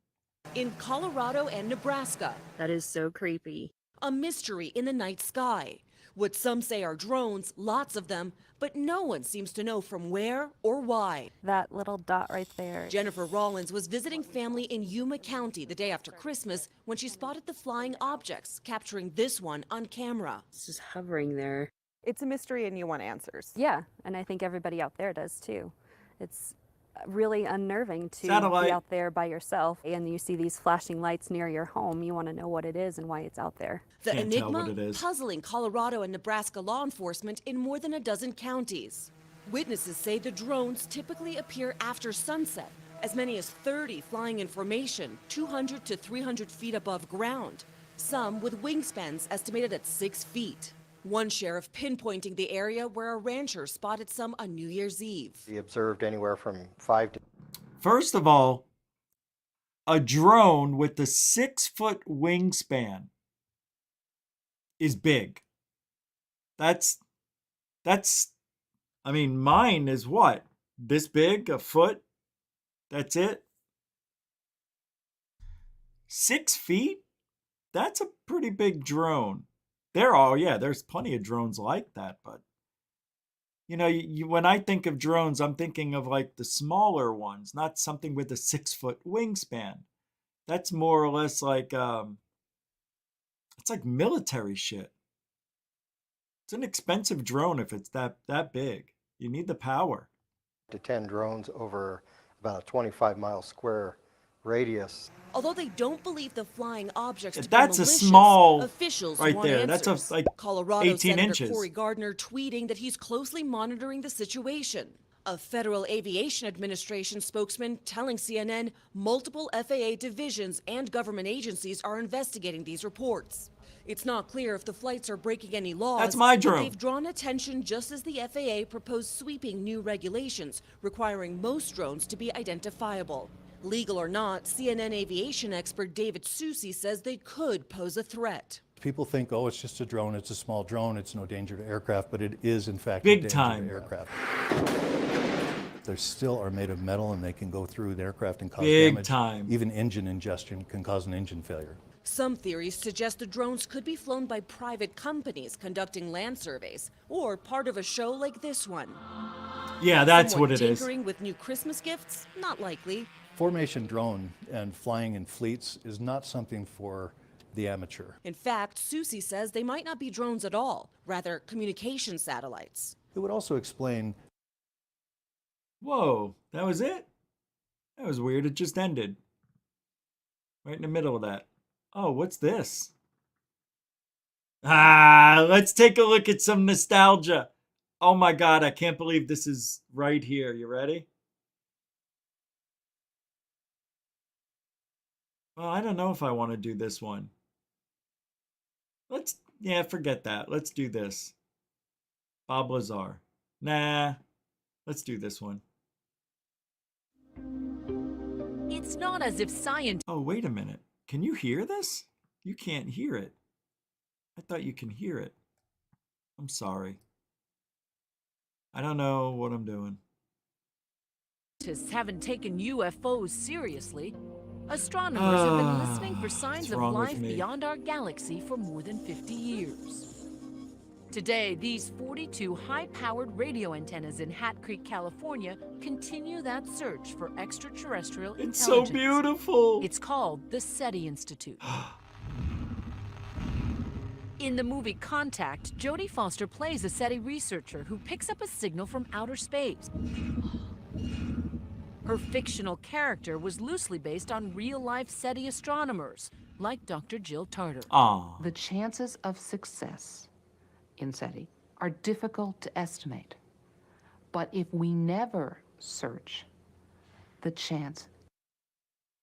In Colorado and Nebraska.
That is so creepy.
A mystery in the night sky. What some say are drones, lots of them, but no one seems to know from where or why.
That little dot right there.
Jennifer Rollins was visiting family in Yuma County the day after Christmas when she spotted the flying objects, capturing this one on camera.
It's just hovering there.
It's a mystery and you want answers.
Yeah, and I think everybody out there does too. It's really unnerving to
Satellite.
be out there by yourself and you see these flashing lights near your home. You want to know what it is and why it's out there.
The
Can't tell
enigma
what it is.
puzzling Colorado and Nebraska law enforcement in more than a dozen counties. Witnesses say the drones typically appear after sunset, as many as 30 flying in formation, 200 to 300 feet above ground, some with wingspans estimated at 6 feet. One sheriff pinpointing the area where a rancher spotted some on New Year's Eve.
He observed anywhere from 5 to...
First of all, a drone with a 6-foot wingspan is big. That's, I mean, mine is what? This big, a foot? That's it? 6 feet? That's a pretty big drone. There's plenty of drones like that, but you know, when I think of drones, I'm thinking of like the smaller ones, not something with a 6-foot wingspan. That's more or less like it's like military shit. It's an expensive drone if it's that big. You need the power.
to 10 drones over about a 25-mile square radius.
Although they don't believe the flying objects to
That's
be
a
malicious,
small
officials
right
want
there.
answers.
That's like
Colorado
18
Senator
inches.
Cory Gardner tweeting that he's closely monitoring the situation. A Federal Aviation Administration spokesman telling CNN multiple FAA divisions and government agencies are investigating these reports. It's not clear if the flights are breaking any laws.
That's my drone.
But they've drawn attention just as the FAA proposed sweeping new regulations requiring most drones to be identifiable. Legal or not, CNN aviation expert David Susi says they could pose a threat.
People think, oh, it's just a drone, it's a small drone, it's no danger to aircraft, but it is in fact
Big
a danger
time.
to aircraft. They still are made of metal and they can go through the aircraft and cause
Big
damage.
time.
Even engine ingestion can cause an engine failure.
Some theories suggest the drones could be flown by private companies conducting land surveys, or part of a show like this one.
Yeah, that's
Someone
what it is.
tinkering with new Christmas gifts? Not likely.
Formation drone and flying in fleets is not something for the amateur.
In fact, Susi says they might not be drones at all, rather communication satellites.
It would also explain.
Whoa, that was it? That was weird. It just ended. Right in the middle of that. Oh, what's this? Let's take a look at some nostalgia. Oh my God, I can't believe this is right here. You ready? Well, I don't know if I want to do this one. Yeah, forget that. Let's do this. Bob Lazar. Nah, let's do this one.
It's not as if science...
Oh, wait a minute. Can you hear this? You can't hear it. I thought you can hear it. I'm sorry. I don't know what I'm doing.
Scientists haven't taken UFOs seriously. Astronomers have been listening for signs of life beyond our galaxy for more than 50 years. Today, these 42 high-powered radio antennas in Hat Creek, California, continue that search for extraterrestrial intelligence.
It's so beautiful.
It's called the SETI Institute. In the movie Contact, Jodie Foster plays a SETI researcher who picks up a signal from outer space. Her fictional character was loosely based on real-life SETI astronomers, like Dr. Jill Tarter.
Aww.
The chances of success in SETI are difficult to estimate. But if we never search, the chance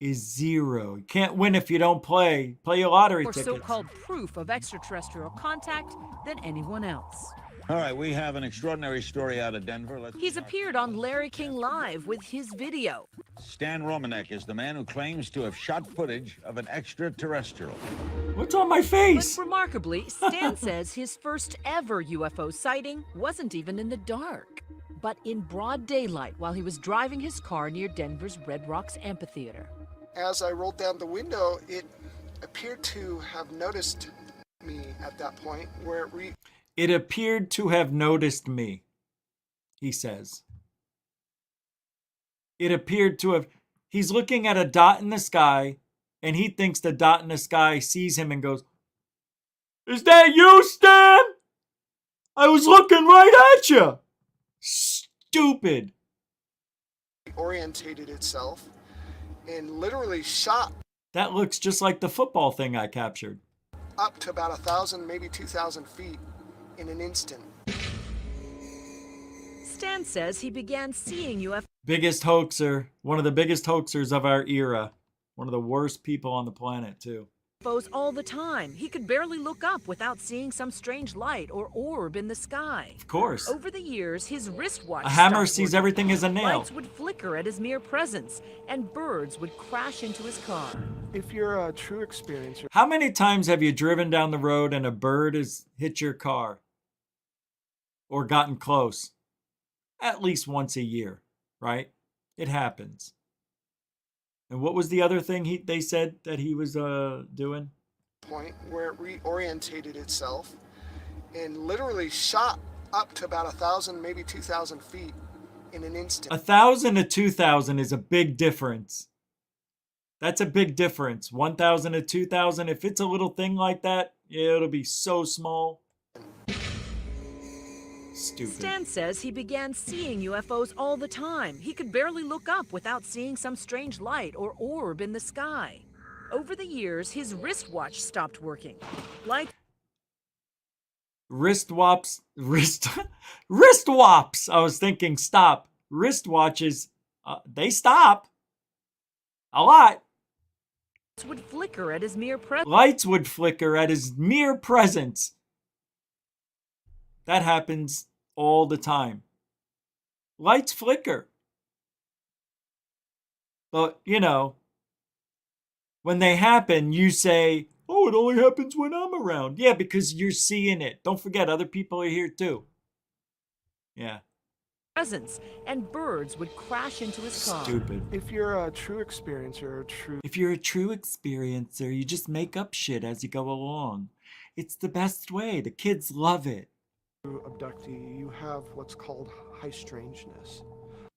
is zero. You can't win if you don't play. Play your lottery
More
tickets.
so-called proof of extraterrestrial contact than anyone else.
All right, we have an extraordinary story out of Denver.
He's appeared on Larry King Live with his video.
Stan Romanek is the man who claims to have shot footage of an extraterrestrial.
What's on my face?
But remarkably, Stan says his first ever UFO sighting wasn't even in the dark, but in broad daylight while he was driving his car near Denver's Red Rocks Amphitheater.
As I rolled down the window, it appeared to have noticed me at that point, where it
It appeared to have noticed me, he says. It appeared to have... He's looking at a dot in the sky, and he thinks the dot in the sky sees him and goes, "Is that you, Stan? I was looking right at you." Stupid.
Orientated itself and literally shot
That looks just like the football thing I captured.
up to about 1,000, maybe 2,000 feet in an instant.
Stan says he began seeing UFOs
Biggest hoaxer. One of the biggest hoaxers of our era. One of the worst people on the planet, too.
all the time. He could barely look up without seeing some strange light or orb in the sky.
Of course.
Over the years, his wristwatch
A hammer
stopped
sees
working.
everything as a nail.
Lights would flicker at his mere presence, and birds would crash into his car.
If you're a true experiencer,
How many times have you driven down the road and a bird has hit your car? Or gotten close? At least once a year, right? It happens. And what was the other thing they said that he was doing?
point where it reorientated itself and literally shot up to about 1,000, maybe 2,000 feet in an instant.
1,000 to 2,000 is a big difference. That's a big difference. 1,000 to 2,000. If it's a little thing like that, yeah, it'll be so small. Stupid.
Stan says he began seeing UFOs all the time. He could barely look up without seeing some strange light or orb in the sky. Over the years, his wristwatch stopped working.
Wristwops. I was thinking stop. Wristwatches, they stop. A lot.
Would flicker at his mere presence.
Lights would flicker at his mere presence. That happens all the time. Lights flicker. But, you know, when they happen, you say, "Oh, it only happens when I'm around." Yeah, because you're seeing it. Don't forget, other people are here too. Yeah.
Presence, and birds would crash into his car.
Stupid.
If you're a true experiencer,
If you're a true experiencer, you just make up shit as you go along. It's the best way. The kids love it.
abductee, you have what's called high strangeness.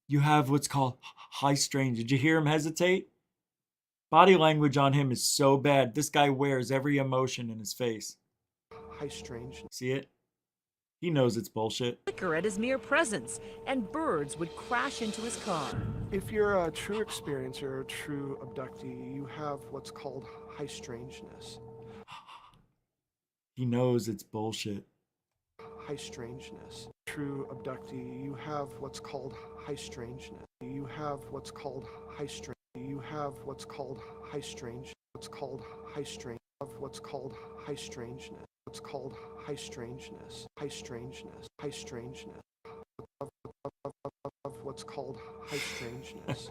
You have what's called high strange. Did you hear him hesitate? Body language on him is so bad. This guy wears every emotion in his face.
High strangeness.
See it? He knows it's bullshit.
Flicker at his mere presence, and birds would crash into his car.
If you're a true experiencer, a true abductee, you have what's called high strangeness.
He knows it's bullshit.
High strangeness. True abductee, you have what's called high strangeness. You have what's called high strange. You have what's called high strange. What's called high strange. What's called high strangeness. What's called high strangeness. High strangeness. High strangeness. Of what's called high strangeness.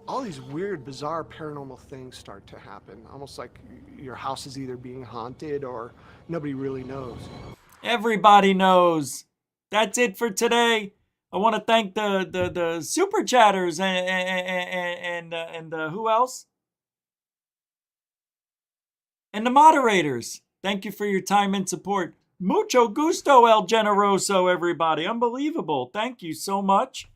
All these weird, bizarre paranormal things start to happen. Almost like your house is either being haunted or nobody really knows.
Everybody knows. That's it for today. I want to thank the super chatters and who else? And the moderators. Thank you for your time and support. Mucho gusto, El Generoso, everybody. Unbelievable. Thank you so much.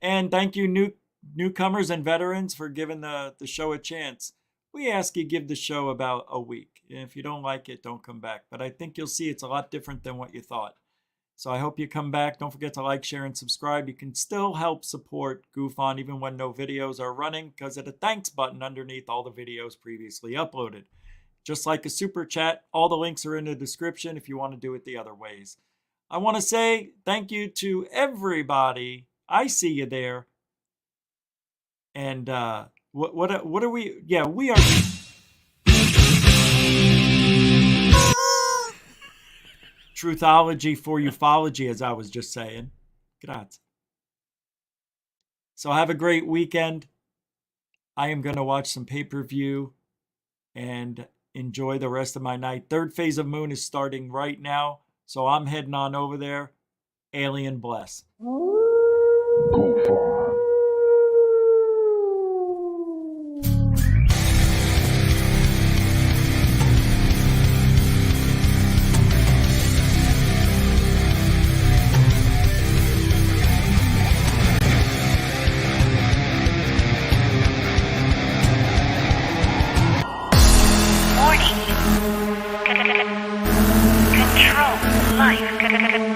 And thank you, newcomers and veterans, for giving the show a chance. We ask you give the show about a week. If you don't like it, don't come back. But I think you'll see it's a lot different than what you thought. So I hope you come back. Don't forget to like, share, and subscribe. You can still help support Goof On even when no videos are running because of the thanks button underneath all the videos previously uploaded. Just like a super chat, all the links are in the description if you want to do it the other ways. I want to say thank you to everybody. I see you there. And what are we? Yeah, we are. Truthology for ufology, as I was just saying. Grazie. So have a great weekend. I am going to watch some pay-per-view and enjoy the rest of my night. Third phase of Moon is starting right now, so I'm heading on over there. Alien bless.
life